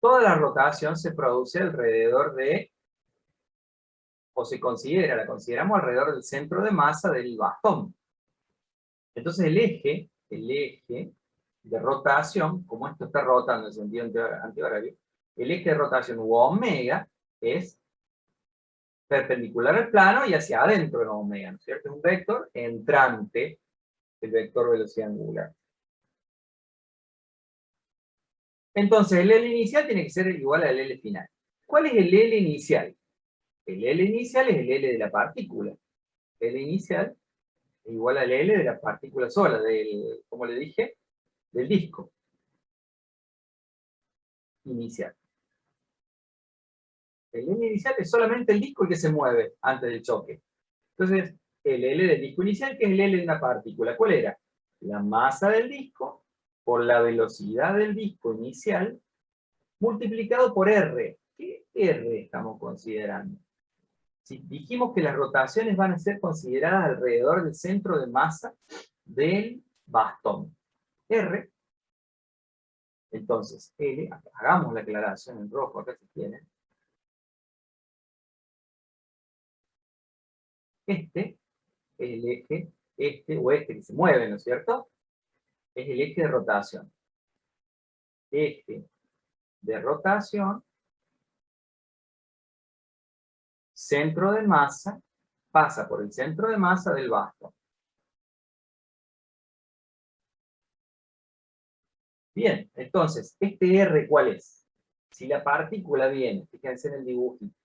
Toda la rotación se produce alrededor de, o se considera, la consideramos alrededor del centro de masa del bastón. Entonces el eje de rotación, como esto está rotando en sentido antihorario, el eje de rotación u omega es perpendicular al plano y hacia adentro de omega, ¿no es cierto? Es un vector entrante, el vector velocidad angular. Entonces el L inicial tiene que ser igual al L final. ¿Cuál es el L inicial? El L inicial es el L de la partícula. L inicial es igual al L de la partícula sola, del, como le dije, del disco inicial. El L inicial es solamente el disco el que se mueve antes del choque. Entonces, el L del disco inicial, que es el L de una partícula, ¿cuál era? La masa del disco por la velocidad del disco inicial multiplicado por R. ¿Qué R estamos considerando? Si dijimos que las rotaciones van a ser consideradas alrededor del centro de masa del bastón. R. Entonces, L, hagamos la aclaración en rojo, acá se tiene. Este es el eje, o este que se mueve, ¿no es cierto? Es el eje de rotación. Eje de rotación, centro de masa, pasa por el centro de masa del bastón. Bien, entonces, ¿este R cuál es? Si la partícula viene, fíjense en el dibujito,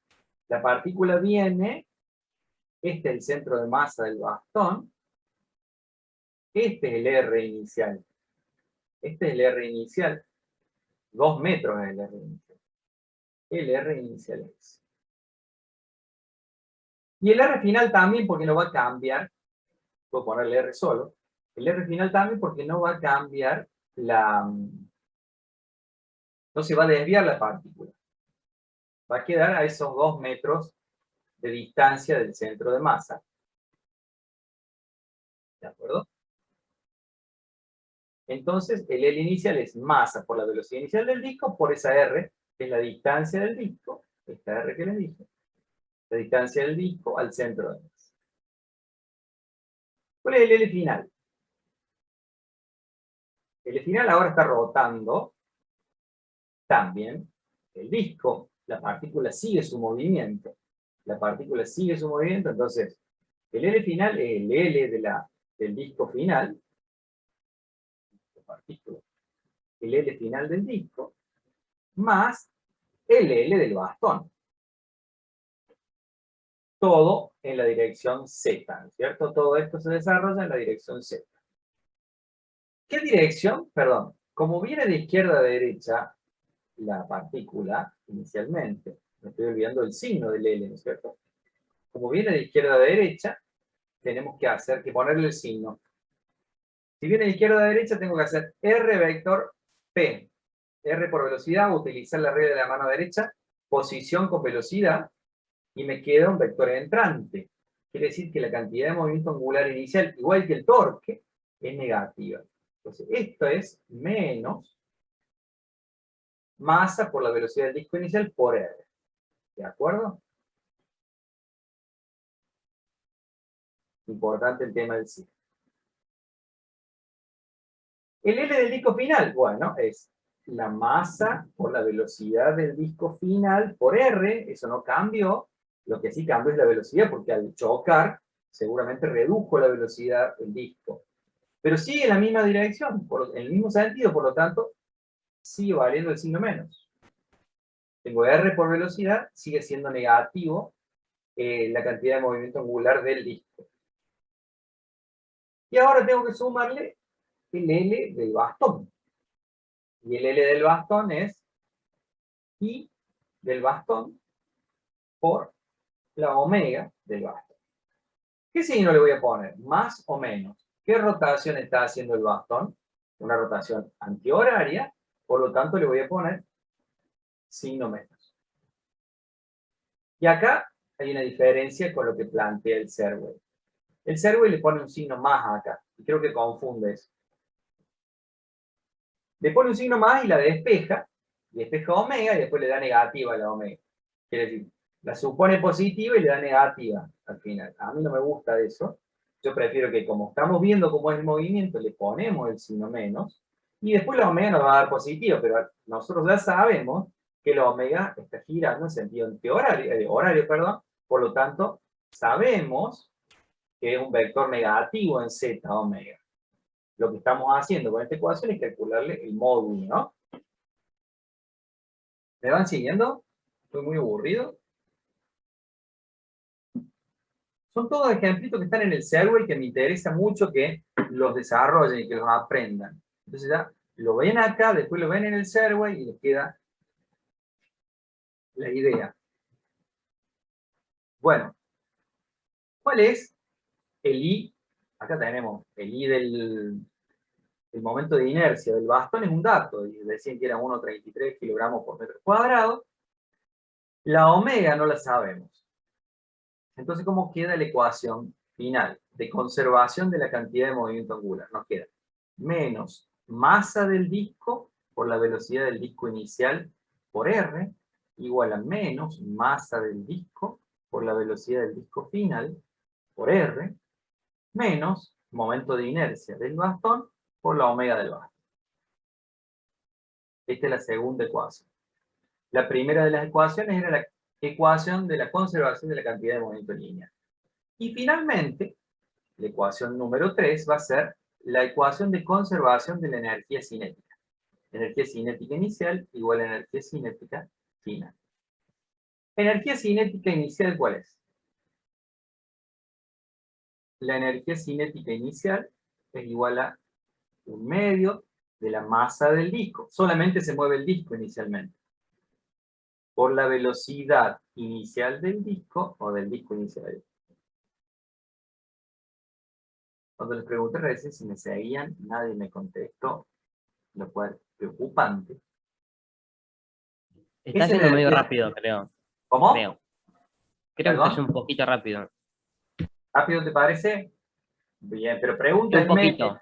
la partícula viene, este es el centro de masa del bastón, este es el R inicial. Este es el R inicial, 2 metros es el R inicial. El R inicial es. Y el R final también porque no va a cambiar, puedo ponerle R solo, el R final también porque no va a cambiar no se va a desviar la partícula. Va a quedar a esos 2 metros de distancia del centro de masa. ¿De acuerdo? Entonces, el L inicial es masa por la velocidad inicial del disco, por esa R, que es la distancia del disco, esta R que les dije, la distancia del disco al centro de masa. ¿Cuál es el L final? El L final ahora está rotando también el disco. La partícula sigue su movimiento. La partícula sigue su movimiento, entonces, el L final es el L del disco final, partícula, el L final del disco, más el L del bastón. Todo en la dirección Z, ¿no es cierto? Todo esto se desarrolla en la dirección Z. ¿Qué dirección? Perdón, como viene de izquierda a derecha la partícula inicialmente, me estoy olvidando el signo del L, ¿no es cierto? Como viene de izquierda a derecha, tenemos que ponerle el signo. Si viene de izquierda a derecha, tengo que hacer R vector P P, R por velocidad, utilizar la regla de la mano derecha, posición con velocidad, y me queda un vector entrante. Quiere decir que la cantidad de movimiento angular inicial, igual que el torque, es negativa. Entonces, esto es menos masa por la velocidad del disco inicial por R. ¿De acuerdo? Importante el tema del ciclo. El L del disco final, bueno, es la masa por la velocidad del disco final por R, eso no cambió, lo que sí cambió es la velocidad, porque al chocar seguramente redujo la velocidad del disco. Pero sigue en la misma dirección, en el mismo sentido, por lo tanto, sigue valiendo el signo menos. Tengo R por velocidad, sigue siendo negativo la cantidad de movimiento angular del disco. Y ahora tengo que sumarle el L del bastón. Y el L del bastón es I del bastón por la omega del bastón. ¿Qué signo le voy a poner? ¿Más o menos? ¿Qué rotación está haciendo el bastón? Una rotación antihoraria, por lo tanto le voy a poner signo menos. Y acá hay una diferencia con lo que plantea el Serway. El Serway le pone un signo más acá, y creo que confunde eso. Le pone un signo más y la despeja omega y después le da negativa a la omega. Quiere decir, la supone positiva y le da negativa al final. A mí no me gusta eso. Yo prefiero que como estamos viendo cómo es el movimiento, le ponemos el signo menos y después la omega nos va a dar positivo, pero nosotros ya sabemos que la omega está girando en sentido antihorario, por lo tanto, sabemos que es un vector negativo en z omega. Lo que estamos haciendo con esta ecuación es calcularle el módulo, ¿no? ¿Me van siguiendo? ¿Estoy muy aburrido? Son todos ejemplitos que están en el Serway que me interesa mucho que los desarrollen y que los aprendan. Entonces ya lo ven acá, después lo ven en el Serway y les queda la idea. Bueno, ¿cuál es el I? Acá tenemos el I del momento de inercia del bastón, es un dato, y decían que era 1,33 kilogramos por metro cuadrado. La omega no la sabemos. Entonces, ¿cómo queda la ecuación final de conservación de la cantidad de movimiento angular? Nos queda menos masa del disco por la velocidad del disco inicial por R, igual a menos masa del disco por la velocidad del disco final por R, menos momento de inercia del bastón por la omega del bastón. Esta es la segunda ecuación. La primera de las ecuaciones era la ecuación de la conservación de la cantidad de movimiento lineal. Y finalmente, la ecuación número 3 va a ser la ecuación de conservación de la energía cinética. Energía cinética inicial igual a energía cinética final. ¿Energía cinética inicial cuál es? La energía cinética inicial es igual a 1/2 de la masa del disco. Solamente se mueve el disco inicialmente. Por la velocidad inicial del disco o del disco inicial. Cuando les pregunté recién si me seguían, nadie me contestó, lo cual es preocupante. Está Esa yendo medio energía- rápido, creo. ¿Cómo? Creo que ¿Perdón? está yendo un poquito rápido. ¿Rápido te parece? Bien, pero Un pregúntenme, poquito.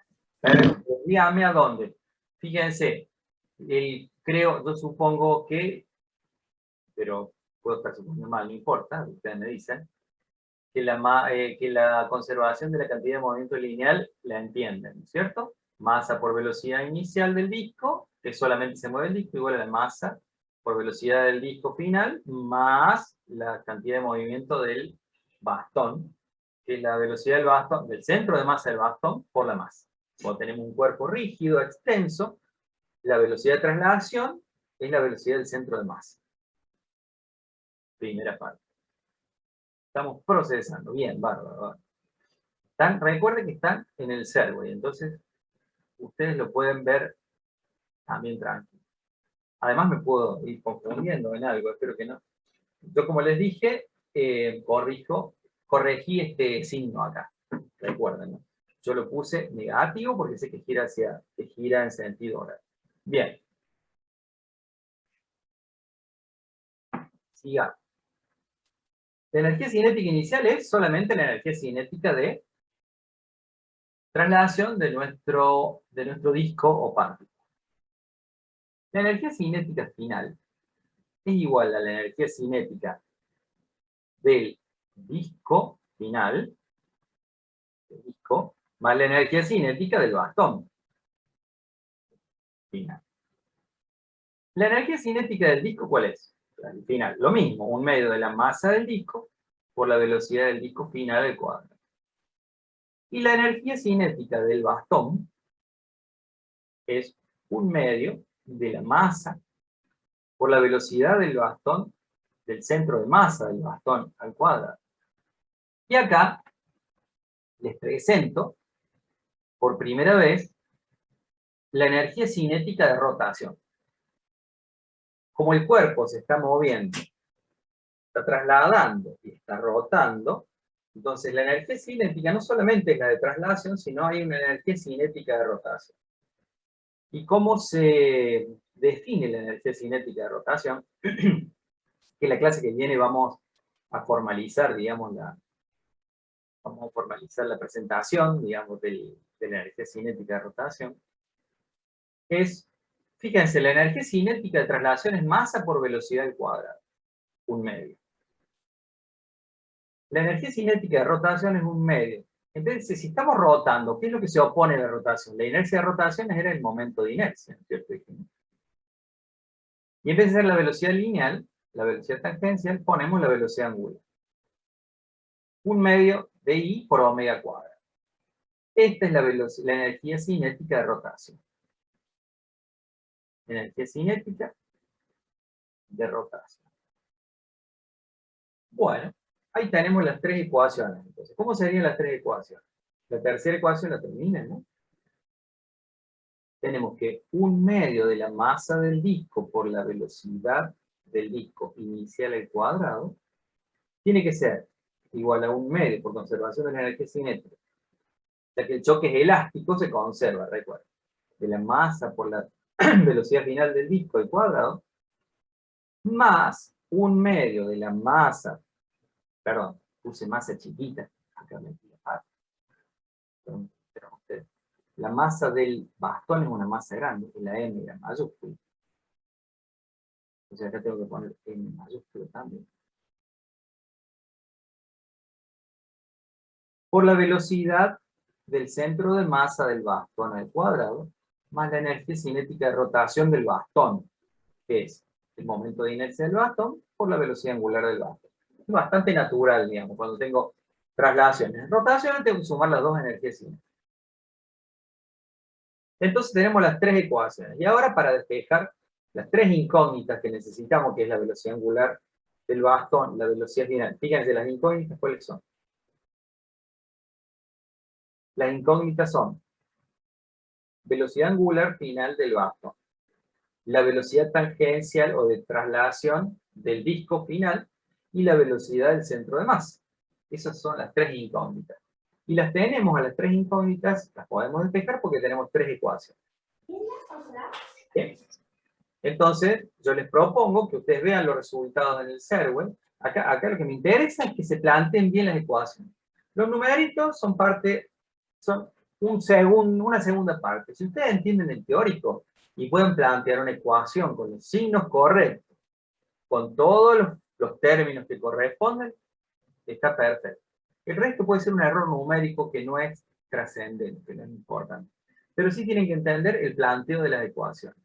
díganme a dónde. Fíjense, yo supongo que, pero puedo estar suponiendo mal, no importa, ustedes me dicen, que la conservación de la cantidad de movimiento lineal la entienden, ¿cierto? Masa por velocidad inicial del disco, que solamente se mueve el disco, igual a la masa por velocidad del disco final, más la cantidad de movimiento del bastón, que es la velocidad del bastón, del centro de masa del bastón, por la masa. Cuando tenemos un cuerpo rígido, extenso, la velocidad de traslación es la velocidad del centro de masa. Primera parte. Estamos procesando. Bien, bárbaro. Recuerden que están en el Serway, entonces ustedes lo pueden ver también tranquilo. Además me puedo ir confundiendo en algo, espero que no. Yo como les dije, corregí este signo acá. Recuerden, ¿no? Yo lo puse negativo porque sé que gira en sentido horario. Bien, investigar. La energía cinética inicial es solamente la energía cinética de traslación de nuestro disco o partícula. La energía cinética final es igual a la energía cinética del disco final, más la energía cinética del bastón final. La energía cinética del disco, ¿cuál es? Al final, lo mismo, un medio de la masa del disco por la velocidad del disco final al cuadrado. Y la energía cinética del bastón es un medio de la masa por la velocidad del bastón, del centro de masa del bastón al cuadrado. Y acá les presento por primera vez la energía cinética de rotación. Como el cuerpo se está moviendo, está trasladando y está rotando, entonces la energía cinética no solamente es la de traslación, sino hay una energía cinética de rotación. ¿Y cómo se define la energía cinética de rotación? Que en la clase que viene vamos a formalizar, digamos, vamos a formalizar la presentación, digamos, de la energía cinética de rotación. Fíjense, la energía cinética de traslación es masa por velocidad al cuadrado, un medio. La energía cinética de rotación es un medio. Entonces, si estamos rotando, ¿qué es lo que se opone a la rotación? La inercia de rotación era el momento de inercia, ¿no es cierto? Y en vez de ser la velocidad lineal, la velocidad tangencial, ponemos la velocidad angular. Un medio de I por omega cuadrado. Esta es la energía cinética de rotación. Energía cinética de rotación. Bueno, ahí tenemos las tres ecuaciones. Entonces, ¿cómo serían las tres ecuaciones? La tercera ecuación la termina, ¿no? Tenemos que un medio de la masa del disco por la velocidad del disco inicial al cuadrado tiene que ser igual a un medio por conservación de la energía cinética. Ya que el choque es elástico, se conserva, recuerda. De la masa por la velocidad final del disco al cuadrado, más un medio de la masa, perdón, puse masa chiquita, acá me la masa del bastón es una masa grande, es la M, la mayúscula. O sea, acá tengo que poner M mayúscula también. Por la velocidad del centro de masa del bastón al cuadrado, más la energía cinética de rotación del bastón, que es el momento de inercia del bastón por la velocidad angular del bastón. Es bastante natural, digamos, cuando tengo traslaciones. Rotaciones tengo que sumar las dos energías cinéticas. Entonces tenemos las tres ecuaciones. Y ahora para despejar las tres incógnitas que necesitamos, que es la velocidad angular del bastón, la velocidad final. Fíjense, las incógnitas, ¿cuáles son? Las incógnitas son velocidad angular final del bastón, la velocidad tangencial o de traslación del disco final y la velocidad del centro de masa. Esas son las tres incógnitas. Y las tenemos a las tres incógnitas, las podemos despejar porque tenemos tres ecuaciones. Bien. Entonces, yo les propongo que ustedes vean los resultados en el Serway. Acá lo que me interesa es que se planteen bien las ecuaciones. Los numeritos son una segunda parte. Si ustedes entienden el teórico y pueden plantear una ecuación con los signos correctos, con todos los términos que corresponden, está perfecto. El resto puede ser un error numérico que no es trascendente, no es importante. Pero sí tienen que entender el planteo de las ecuaciones.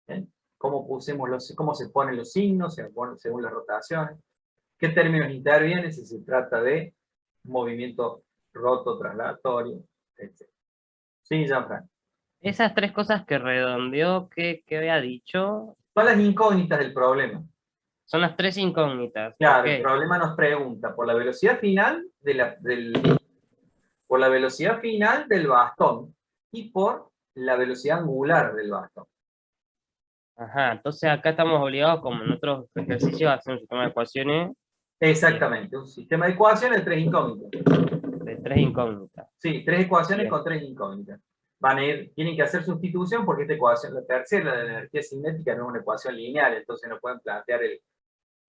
¿Bien? Cómo se ponen los signos según las rotaciones, qué términos intervienen si se trata de movimiento roto, traslatorio, etc. Sí, Jean-Franc. Esas tres cosas que redondeó, que había dicho, Son las incógnitas del problema. son las tres incógnitas. Claro, Ok. el problema nos pregunta por la velocidad final por la velocidad final del bastón y por la velocidad angular del bastón. Ajá, entonces acá estamos obligados, como en otros ejercicios, a hacer un sistema de ecuaciones Exactamente, un sistema de ecuaciones de tres incógnitas. de tres incógnitas. Sí, tres ecuaciones Bien. con tres incógnitas. Tienen que hacer sustitución porque esta ecuación, la tercera, la de la energía cinética, no es una ecuación lineal, entonces no pueden plantear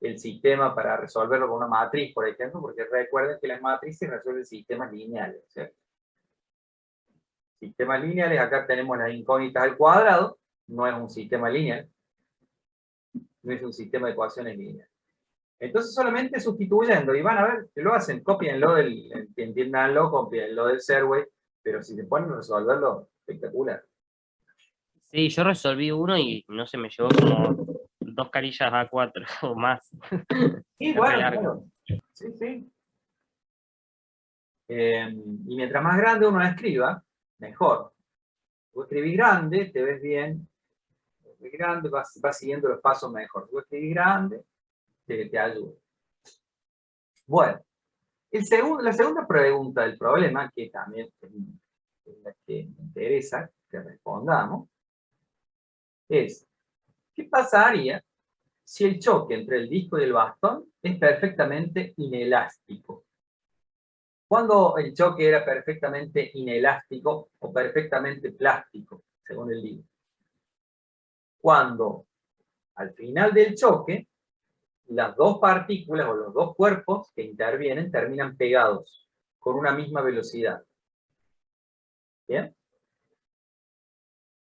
el sistema para resolverlo con una matriz, por ejemplo, porque recuerden que las matrices resuelven sistemas lineales, ¿cierto? Sistemas lineales, acá tenemos las incógnitas al cuadrado, no es un sistema lineal, no es un sistema de ecuaciones lineales. Entonces solamente sustituyendo, y van a ver que lo hacen, copienlo entiéndanlo, copienlo del Serway, pero si se ponen a resolverlo, espectacular. Sí, yo resolví uno y no se me llevó como 2 carillas A4 o más. Y Es bueno, re largo. claro. Sí, sí. Y mientras más grande uno la escriba, mejor. Vos escribís grande, te ves bien. Escribís grande, vas siguiendo los pasos mejor. Vos escribís grande, te ayuda. Bueno, la segunda pregunta del problema, que también es la que me interesa que respondamos, es, ¿qué pasaría si el choque entre el disco y el bastón es perfectamente inelástico? ¿Cuándo el choque era perfectamente inelástico o perfectamente plástico, según el libro? Cuando al final del choque, las dos partículas o los dos cuerpos que intervienen terminan pegados con una misma velocidad. ¿Bien?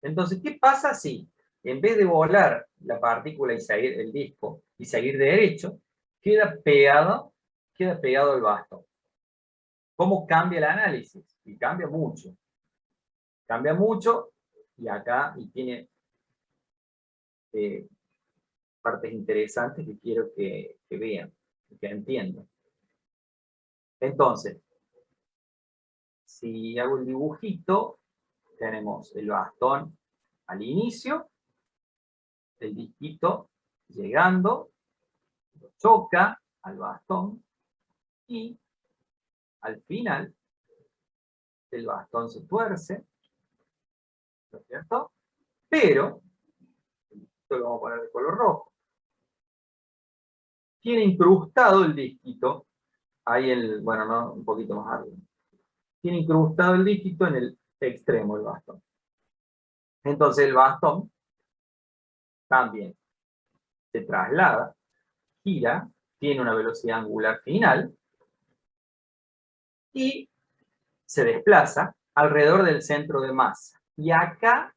Entonces, ¿qué pasa si en vez de volar la partícula y seguir el disco y seguir derecho, queda pegado al bastón? ¿Cómo cambia el análisis? Y cambia mucho. Cambia mucho y acá tiene partes interesantes que quiero que vean, que entiendan. Entonces, si hago el dibujito, tenemos el bastón al inicio, el disquito llegando, lo choca al bastón y al final el bastón se tuerce, ¿no es cierto? Pero, esto lo vamos a poner de color rojo, tiene incrustado el disquito, ahí bueno, no, un poquito más arriba, tiene incrustado el disquito en el extremo del bastón. Entonces el bastón también se traslada, gira, tiene una velocidad angular final y se desplaza alrededor del centro de masa. Y acá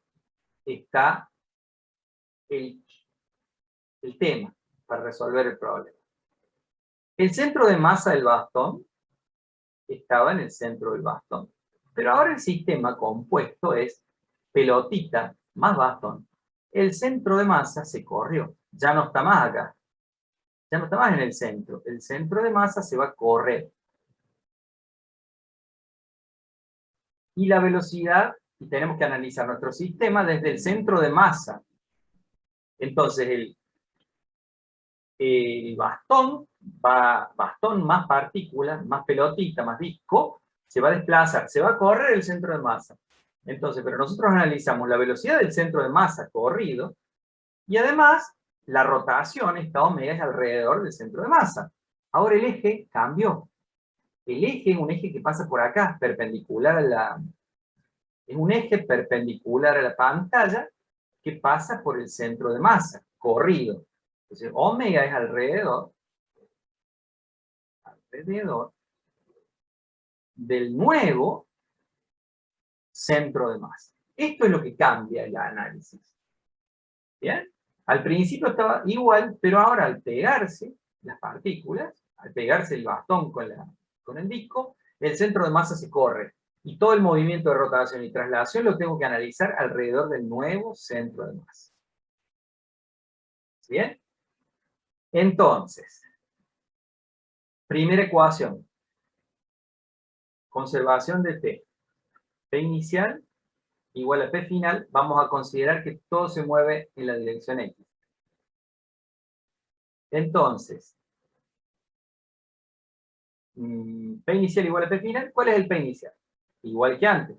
está el tema para resolver el problema. El centro de masa del bastón estaba en el centro del bastón. Pero ahora el sistema compuesto es pelotita más bastón. El centro de masa se corrió, ya no está más acá. Ya no está más en el centro. El centro de masa se va a correr. Y la velocidad, y tenemos que analizar nuestro sistema desde el centro de masa. Entonces el bastón más partículas, más pelotita, más disco, se va a desplazar, se va a correr el centro de masa. Entonces, pero nosotros analizamos la velocidad del centro de masa corrido, y además la rotación, esta omega, es alrededor del centro de masa. Ahora el eje cambió. El eje es un eje que pasa por acá, perpendicular es un eje perpendicular a la pantalla que pasa por el centro de masa, corrido. Entonces, omega es alrededor del nuevo centro de masa. Esto es lo que cambia el análisis. ¿Bien? Al principio estaba igual, pero ahora al pegarse las partículas, al pegarse el bastón con el disco, el centro de masa se corre. Y todo el movimiento de rotación y traslación lo tengo que analizar alrededor del nuevo centro de masa. ¿Bien? Entonces, primera ecuación. Conservación de P. P inicial igual a P final. Vamos a considerar que todo se mueve en la dirección X. Entonces, P inicial igual a P final. ¿Cuál es el P inicial? Igual que antes.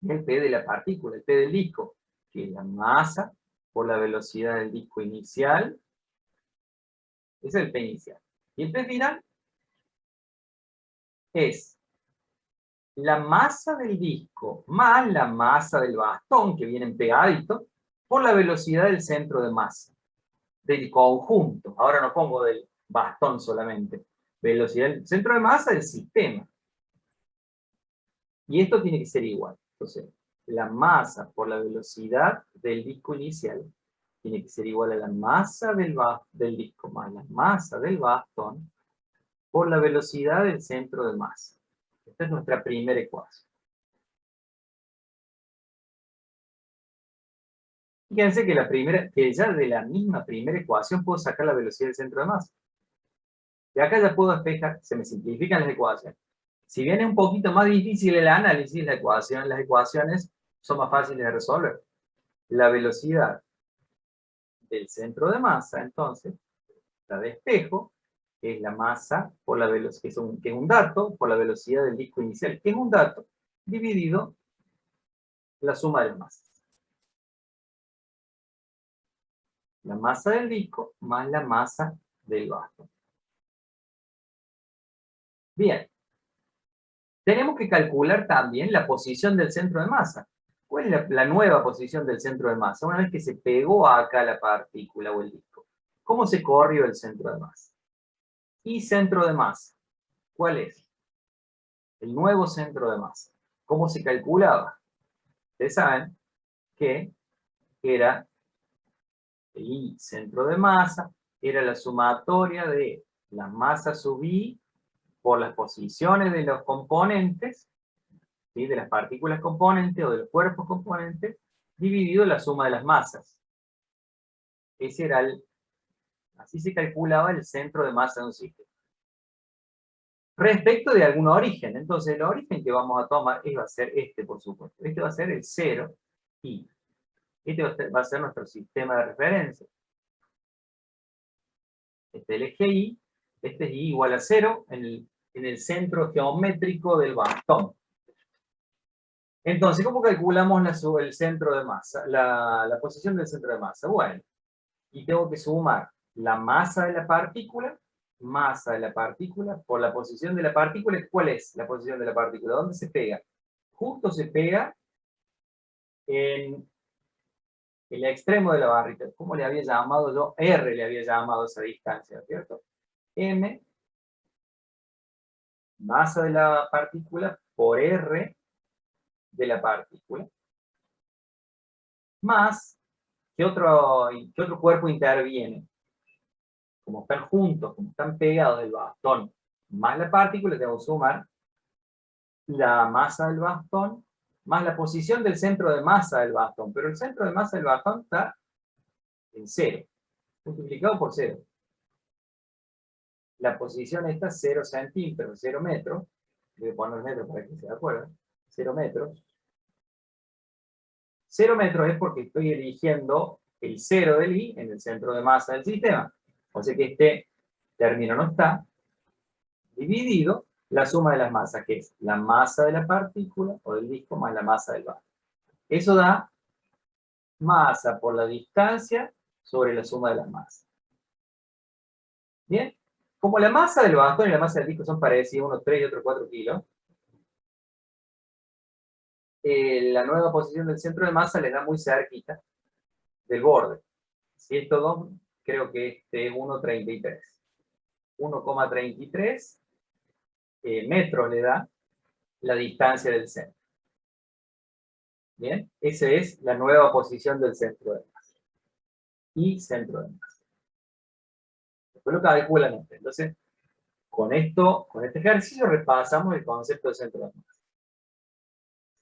El P de la partícula, el P del disco, que es la masa por la velocidad del disco inicial. Ese es el P inicial. Y el P final es la masa del disco más la masa del bastón, que vienen pegaditos, por la velocidad del centro de masa. del conjunto. Ahora no pongo del bastón solamente. Velocidad del centro de masa del sistema. Y esto tiene que ser igual. Entonces, la masa por la velocidad del disco inicial tiene que ser igual a la masa del disco más la masa del bastón por la velocidad del centro de masa. Esta es nuestra primera ecuación. Fíjense que ya de la misma primera ecuación puedo sacar la velocidad del centro de masa. Y acá ya puedo despejar, se me simplifican las ecuaciones. Si bien es un poquito más difícil el análisis, las ecuaciones son más fáciles de resolver. La velocidad del centro de masa, entonces, la despejo, que es la masa por la velocidad, que es un dato por la velocidad del disco inicial, que es un dato dividido la suma de las masas. La masa del disco más la masa del bastón. Bien. Tenemos que calcular también la posición del centro de masa. ¿Cuál es la nueva posición del centro de masa? Una vez que se pegó acá la partícula o el disco. ¿Cómo se corrió el centro de masa? Y centro de masa. ¿Cuál es? El nuevo centro de masa. ¿Cómo se calculaba? Ustedes saben que era el I centro de masa, era la sumatoria de la masa sub I por las posiciones de los componentes, ¿sí? De las partículas componentes o de los cuerpos componentes, dividido la suma de las masas. Ese era así se calculaba el centro de masa de un sistema. Respecto de algún origen, entonces el origen que vamos a tomar va a ser este, por supuesto. Este va a ser el 0 y este va a ser nuestro sistema de referencia. Este es el eje Y, este es Y igual a 0 en el centro geométrico del bastón. Entonces, ¿cómo calculamos el centro de masa? La posición del centro de masa. Bueno, y tengo que sumar la masa de la partícula por la posición de la partícula. ¿Cuál es la posición de la partícula? ¿Dónde se pega? Justo se pega en el extremo de la barrita. ¿Cómo le había llamado yo? R le había llamado esa distancia, ¿cierto? M, masa de la partícula por R de la partícula, más, ¿qué otro cuerpo interviene? Como están juntos, como están pegados del bastón, más la partícula, tengo que sumar la masa del bastón, más la posición del centro de masa del bastón, pero el centro de masa del bastón está en 0, multiplicado por 0. La posición está 0 centímetros, 0 metros, voy a poner metros para que se acuerden, 0 metros. 0 metros es porque estoy eligiendo el 0 del I en el centro de masa del sistema. O sea que este término no está, dividido la suma de las masas, que es la masa de la partícula o del disco más la masa del bastón. Eso da masa por la distancia sobre la suma de las masas. Bien, como la masa del bastón y la masa del disco son parecidas, uno 3 y otro 4 kilos, la nueva posición del centro de masa le da muy cerquita del borde. Si estos dos, creo que este es 1,33. 1,33 metros le da la distancia del centro. Bien, esa es la nueva posición del centro de masa. Y centro de masa. Después lo calculan esto. Entonces, con este ejercicio repasamos el concepto de centro de masa.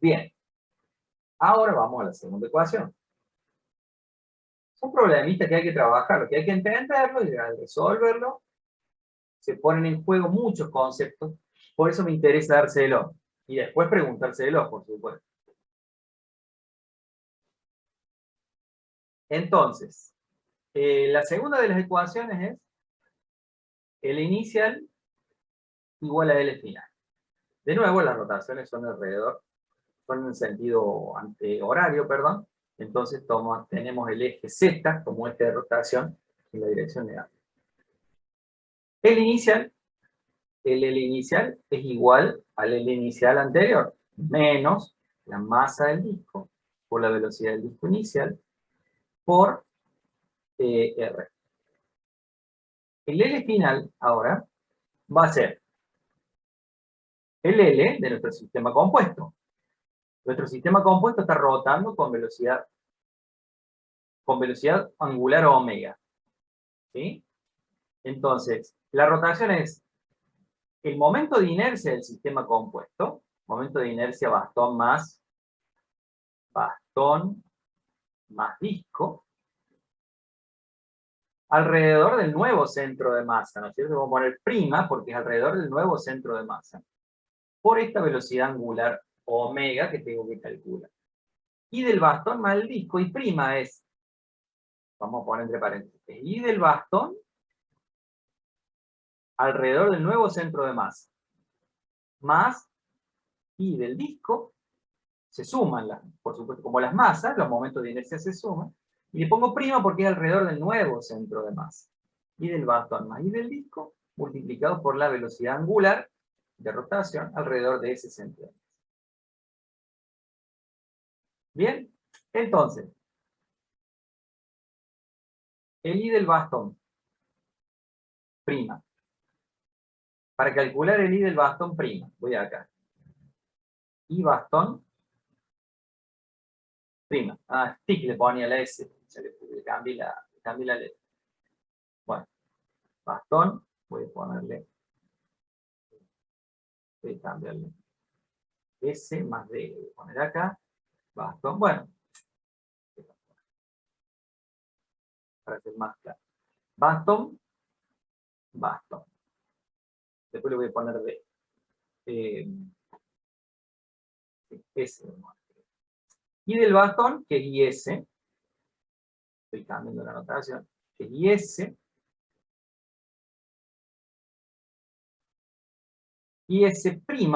Bien. Ahora vamos a la segunda ecuación. Son problemitas que hay que trabajar, lo que hay que entenderlo y al resolverlo se ponen en juego muchos conceptos. Por eso me interesa dárselo. Y después preguntárselo, por supuesto. Entonces, la segunda de las ecuaciones es L inicial igual a L final. De nuevo, las rotaciones son alrededor, son en sentido antihorario, perdón. Entonces tenemos el eje Z como eje de rotación en la dirección negativa. El L inicial es igual al L inicial anterior, menos la masa del disco por la velocidad del disco inicial por R. El L final, ahora, va a ser el L de nuestro sistema compuesto. Nuestro sistema compuesto está rotando con velocidad angular omega. ¿Sí? Entonces, la rotación es el momento de inercia del sistema compuesto, momento de inercia bastón más disco, alrededor del nuevo centro de masa, ¿no es cierto? Vamos a poner prima porque es alrededor del nuevo centro de masa, por esta velocidad angular omega que tengo que calcular. Y del bastón más el disco, y prima es, vamos a poner entre paréntesis, y del bastón alrededor del nuevo centro de masa, más y del disco, se suman, por supuesto, como las masas, los momentos de inercia se suman, y le pongo prima porque es alrededor del nuevo centro de masa, y del bastón más y del disco, multiplicado por la velocidad angular de rotación alrededor de ese centro de masa. Bien, entonces, el I del bastón, prima. Para calcular el I del bastón, prima, voy acá. I bastón, prima. Ah, stick le ponía la S, ya le cambié la letra. Bueno, bastón, voy a cambiarle S más D, voy a poner acá, bastón, bueno, para ser más claro. Bastón. Después le voy a poner D. S. Y del bastón, que es IS, estoy cambiando la notación, que es IS',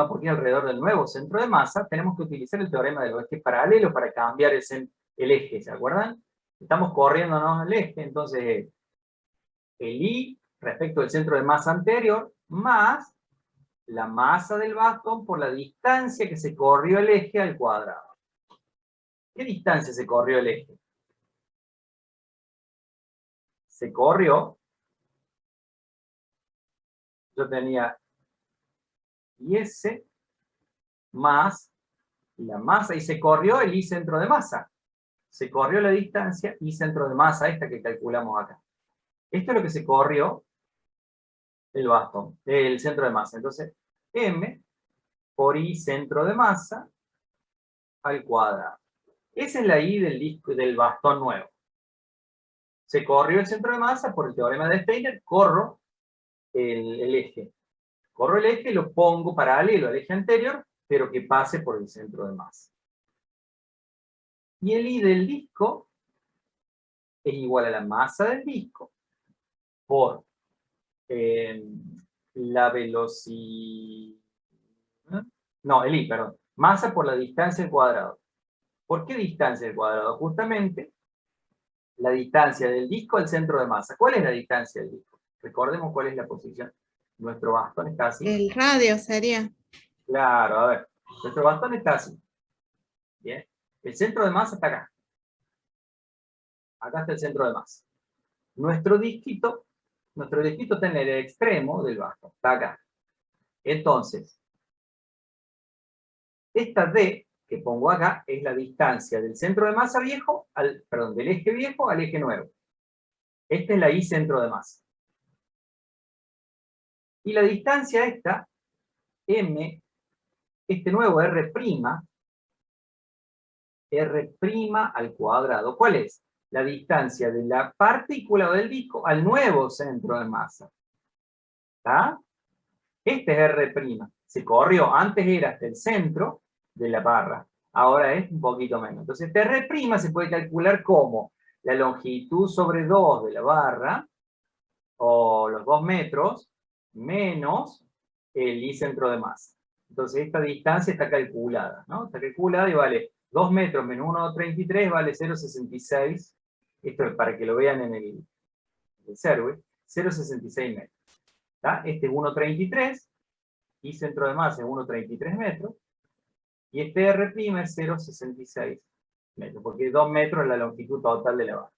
porque es alrededor del nuevo centro de masa, tenemos que utilizar el teorema de los ejes paralelos para cambiar el eje, ¿se acuerdan? Estamos corriéndonos el eje, entonces el I respecto del centro de masa anterior, más la masa del bastón por la distancia que se corrió el eje al cuadrado. ¿Qué distancia se corrió el eje? Se corrió, yo tenía IS más la masa, y se corrió el I centro de masa. Se corrió la distancia I centro de masa, esta que calculamos acá. Esto es lo que se corrió el bastón, el centro de masa. Entonces, M por I centro de masa al cuadrado. Esa es la I del bastón nuevo. Se corrió el centro de masa por el teorema de Steiner, corro el eje. Corro el eje y lo pongo paralelo al eje anterior, pero que pase por el centro de masa. Y el I del disco es igual a la masa del disco por la velocidad... No, el I, perdón. Masa por la distancia al cuadrado. ¿Por qué distancia al cuadrado? Justamente la distancia del disco al centro de masa. ¿Cuál es la distancia del disco? Recordemos cuál es la posición. Nuestro bastón está así. El radio sería. Claro, a ver. Nuestro bastón está así. Bien. El centro de masa está acá. Acá está el centro de masa. Nuestro disquito está en el extremo del bastón. Está acá. Entonces, esta D que pongo acá es la distancia del centro de masa viejo, del eje viejo al eje nuevo. Esta es la I centro de masa. Y la distancia esta, M, este nuevo R', R' al cuadrado. ¿Cuál es? La distancia de la partícula del disco al nuevo centro de masa. ¿Está? Este es R'. Se corrió, antes era hasta el centro de la barra. Ahora es un poquito menos. Entonces, este R' se puede calcular como la longitud sobre 2 de la barra, o los 2 metros, menos el I centro de masa. Entonces, esta distancia está calculada, ¿no? Está calculada y vale 2 metros menos 1,33 vale 0,66. Esto es para que lo vean en el server. 0,66 metros. ¿Está? Este es 1,33. I centro de masa es 1,33 metros. Y este R' es 0,66 metros, porque 2 metros es la longitud total de la barra.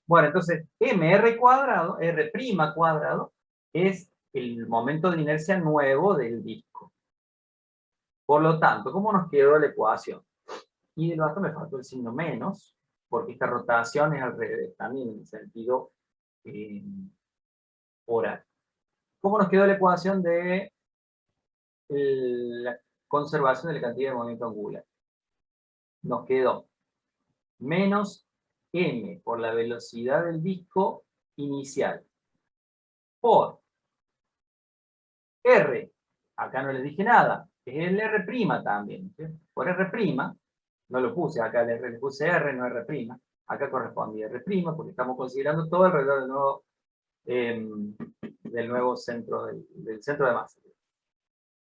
Bueno, entonces, mr cuadrado, r' cuadrado, es el momento de inercia nuevo del disco. Por lo tanto, ¿cómo nos quedó la ecuación? Y del bastón me faltó el signo menos, porque esta rotación es al revés, también en el sentido horario. ¿Cómo nos quedó la ecuación de la conservación de la cantidad de movimiento angular? Nos quedó menos m por la velocidad del disco inicial por r, acá no les dije nada, es el r' también, ¿sí? Por r', no lo puse acá, le puse r, no r', acá correspondía r', porque estamos considerando todo alrededor del nuevo centro, del centro de masa.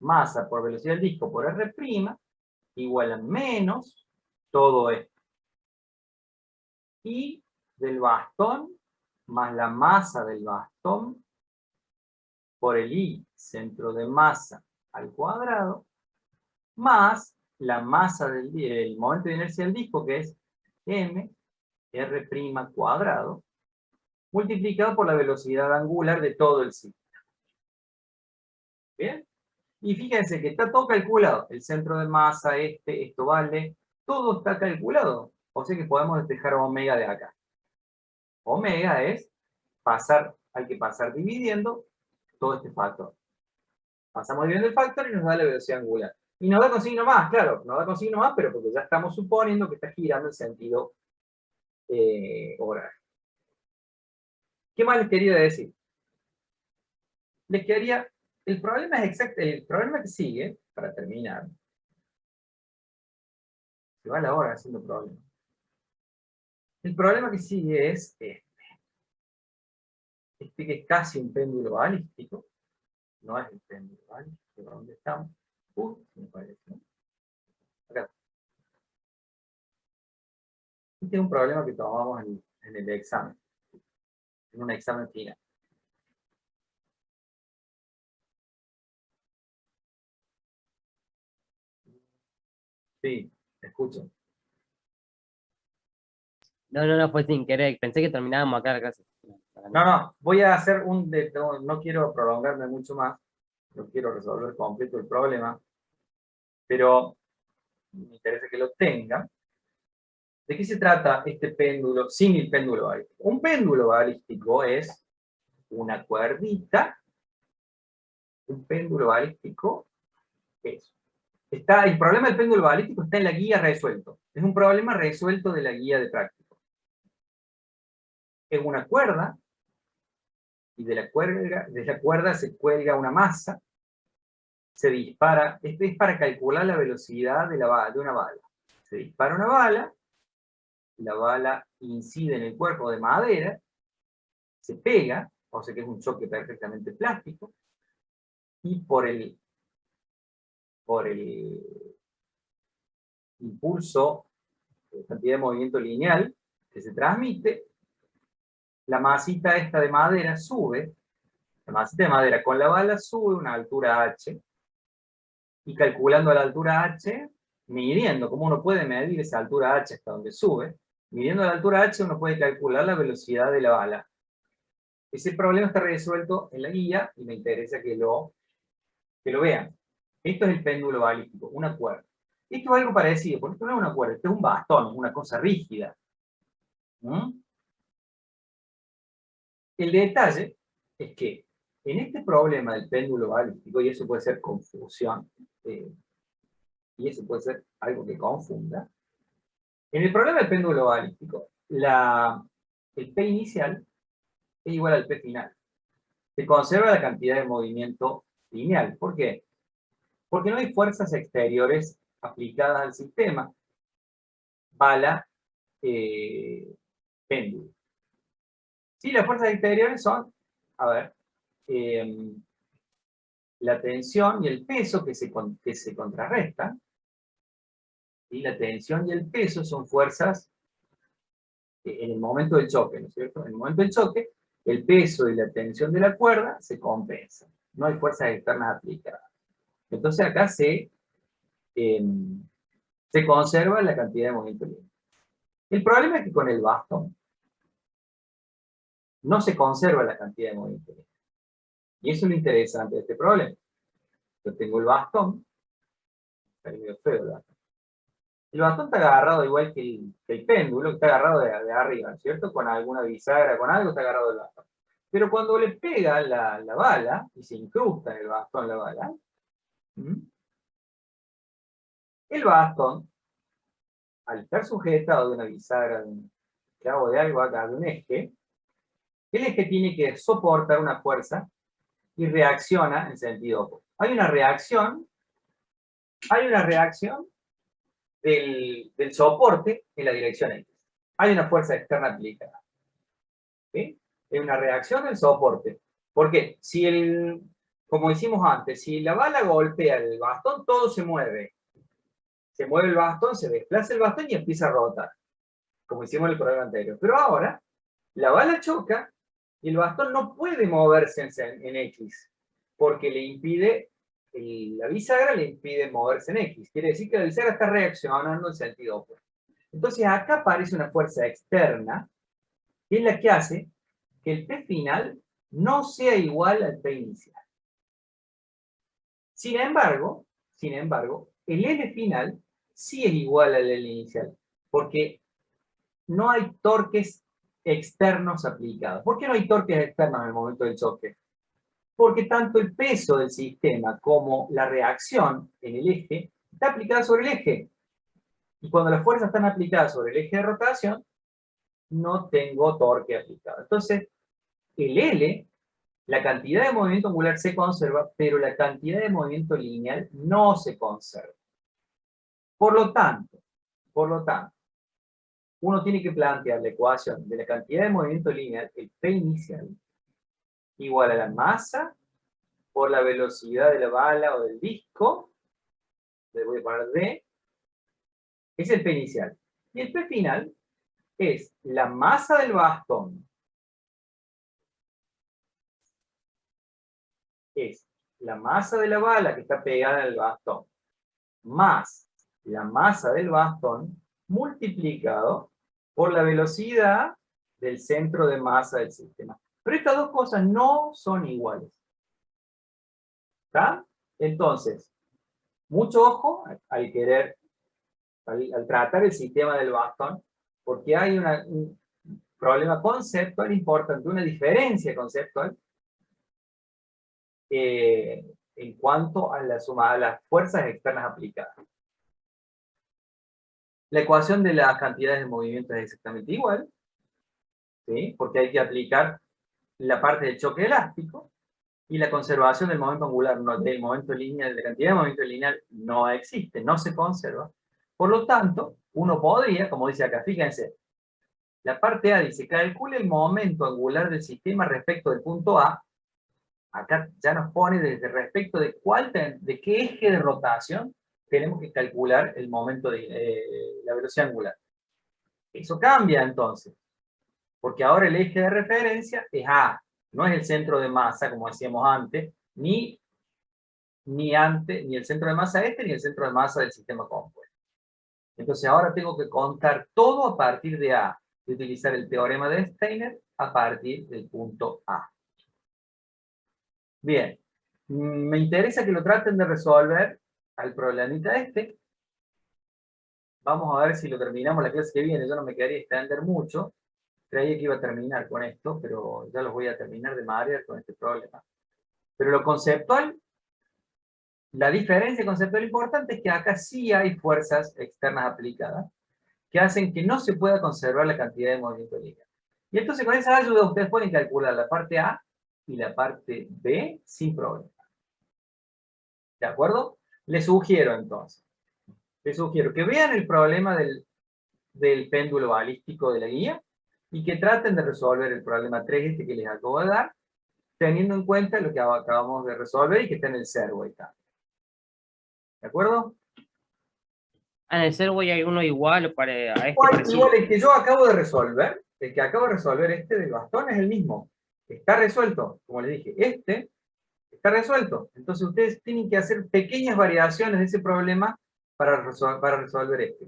Masa por velocidad del disco por r' igual a menos todo esto. Y del bastón más la masa del bastón por el I, centro de masa al cuadrado, más la masa del momento de inercia del disco, que es m, r' cuadrado, multiplicado por la velocidad angular de todo el ciclo. ¿Bien? Y fíjense que está todo calculado. El centro de masa, esto vale, todo está calculado. O sea que podemos despejar omega de acá. Omega es pasar, hay que pasar dividiendo todo este factor. Pasamos dividiendo el factor y nos da la velocidad angular. Y nos da con signo más, claro, nos da con signo más, pero porque ya estamos suponiendo que está girando en sentido horario. ¿Qué más les quería decir? Les quedaría, el problema es exacto, el problema que sigue, para terminar, se va la hora haciendo problema. El problema que sigue es este que es casi un péndulo balístico, no es el péndulo balístico, ¿dónde estamos? Me parece, ¿no? Acá. Este es un problema que tomamos en el examen, en un examen final. Sí, escuchen. No, fue sin querer. Pensé que terminábamos acá la clase. No, voy a hacer no quiero prolongarme mucho más, no quiero resolver completo el problema, pero me interesa que lo tengan. ¿De qué se trata este péndulo sin el péndulo balístico? Un péndulo balístico es una cuerdita, un péndulo balístico es. El problema del péndulo balístico está en la guía resuelto. Es un problema resuelto de la guía de práctico. Es una cuerda, y de la cuerda se cuelga una masa, se dispara, esto es para calcular la velocidad de una bala. Se dispara una bala, la bala incide en el cuerpo de madera, se pega, o sea que es un choque perfectamente plástico, y por el impulso, cantidad de movimiento lineal que se transmite, la masita esta de madera sube, la masita de madera con la bala sube una altura h, y calculando la altura h, midiendo, como uno puede medir esa altura h hasta donde sube, midiendo la altura h uno puede calcular la velocidad de la bala. Ese problema está resuelto en la guía y me interesa que lo vean. Esto es el péndulo balístico, una cuerda. Esto es algo parecido, porque esto no es una cuerda, esto es un bastón, es una cosa rígida. El detalle es que en este problema del péndulo balístico, y eso puede ser confusión, y eso puede ser algo que confunda, en el problema del péndulo balístico, el P inicial es igual al P final. Se conserva la cantidad de movimiento lineal. ¿Por qué? Porque no hay fuerzas exteriores aplicadas al sistema. Bala, péndulo. Sí, las fuerzas exteriores son, a ver, la tensión y el peso que se contrarrestan. Y la tensión y el peso son fuerzas en el momento del choque, ¿no es cierto? En el momento del choque, el peso y la tensión de la cuerda se compensan. No hay fuerzas externas aplicadas. Entonces acá se conserva la cantidad de movimiento libre. El problema es que con el bastón no se conserva la cantidad de movimiento lineal. Y eso es lo interesante de este problema. Yo tengo el bastón, está medio feo el bastón. El bastón está agarrado igual que el péndulo, está agarrado de arriba, ¿cierto? Con alguna bisagra, con algo está agarrado el bastón. Pero cuando le pega la bala, y se incrusta en el bastón la bala, el bastón, al estar sujetado de una bisagra, de un clavo de algo acá, de un eje, el eje tiene que soportar una fuerza y reacciona en sentido opuesto. Hay una reacción del soporte en la dirección X. Hay una fuerza externa aplicada. ¿Sí? Es una reacción del soporte. Porque si como hicimos antes, si la bala golpea el bastón, todo se mueve. Se mueve el bastón, se desplaza el bastón y empieza a rotar. Como hicimos en el programa anterior. Pero ahora, la bala choca y el bastón no puede moverse en X. Porque le impide, la bisagra le impide moverse en X. Quiere decir que la bisagra está reaccionando en sentido opuesto. Entonces acá aparece una fuerza externa, que es la que hace que el P final no sea igual al P inicial. Sin embargo, el L final sí es igual al L inicial, porque no hay torques externos aplicados. ¿Por qué no hay torques externos en el momento del choque? Porque tanto el peso del sistema como la reacción en el eje está aplicada sobre el eje. Y cuando las fuerzas están aplicadas sobre el eje de rotación, no tengo torque aplicado. Entonces, el L, la cantidad de movimiento angular se conserva, pero la cantidad de movimiento lineal no se conserva. Por lo tanto, uno tiene que plantear la ecuación de la cantidad de movimiento lineal, el P inicial, igual a la masa por la velocidad de la bala o del disco, le voy a poner D, es el P inicial. Y el P final es la masa del bastón, es la masa de la bala que está pegada al bastón, más la masa del bastón multiplicado por la velocidad del centro de masa del sistema. Pero estas dos cosas no son iguales. ¿Está? Entonces, mucho ojo al tratar el sistema del bastón, porque hay un problema conceptual importante, una diferencia conceptual en cuanto a las fuerzas externas aplicadas. La ecuación de las cantidades de movimiento es exactamente igual, ¿sí? Porque hay que aplicar la parte del choque elástico, y la conservación del momento angular, del momento lineal, de la cantidad de movimiento lineal, no existe, no se conserva. Por lo tanto, uno podría, como dice acá, fíjense, la parte A dice, calcule el momento angular del sistema respecto del punto A. Acá ya nos pone desde respecto de qué eje de rotación tenemos que calcular el momento de la velocidad angular. Eso cambia entonces, porque ahora el eje de referencia es A, no es el centro de masa, como decíamos antes, ni el centro de masa ni el centro de masa del sistema compuesto. Entonces ahora tengo que contar todo a partir de A, y utilizar el teorema de Steiner a partir del punto A. Bien, me interesa que lo traten de resolver al problemita este. Vamos a ver si lo terminamos la clase que viene. Yo no me quedaría extender mucho. Creía que iba a terminar con esto, pero ya los voy a terminar de marear con este problema. Pero lo conceptual, la diferencia conceptual importante es que acá sí hay fuerzas externas aplicadas que hacen que no se pueda conservar la cantidad de movimiento lineal. Y entonces con esa ayuda ustedes pueden calcular la parte A y la parte B sin problema. ¿De acuerdo? Les sugiero entonces, que vean el problema del péndulo balístico de la guía y que traten de resolver el problema 3 este que les acabo de dar, teniendo en cuenta lo que acabamos de resolver y que está en el servo. ¿De acuerdo? En el Serway hay uno igual a este parecido. Igual el que yo acabo de resolver, el que acabo de resolver este del bastón es el mismo. Está resuelto, como les dije, este está resuelto. Entonces ustedes tienen que hacer pequeñas variaciones de ese problema para resolver este.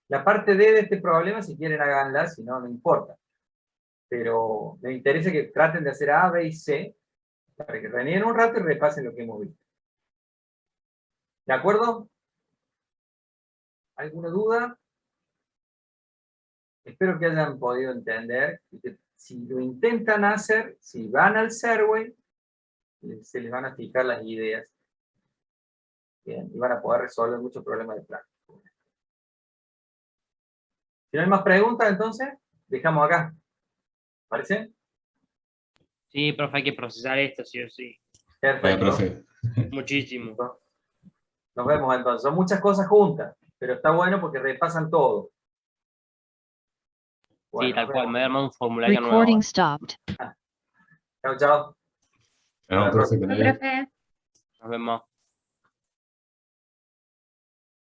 La parte D de este problema, si quieren háganla, si no, no importa. pero me interesa que traten de hacer A, B y C, para que renieguen un rato y repasen lo que hemos visto. ¿De acuerdo? ¿Alguna duda? Espero que hayan podido entender que si lo intentan hacer, si van al Serway, se les van a fijar las ideas. Bien, y van a poder resolver muchos problemas de práctica. Si no hay más preguntas, entonces, dejamos acá. ¿Parece? Sí, profe, hay que procesar esto, sí o sí. Vaya, Perfecto. profe. Muchísimo. Nos vemos entonces. Son muchas cosas juntas, pero está bueno porque repasan todo. Bueno, Sí, tal nos cual, vemos. me voy a armar un formulario nuevo. Recording stopped. Chao, chao. Chao, profe, que Chao, le vaya bien. profe. Nos vemos.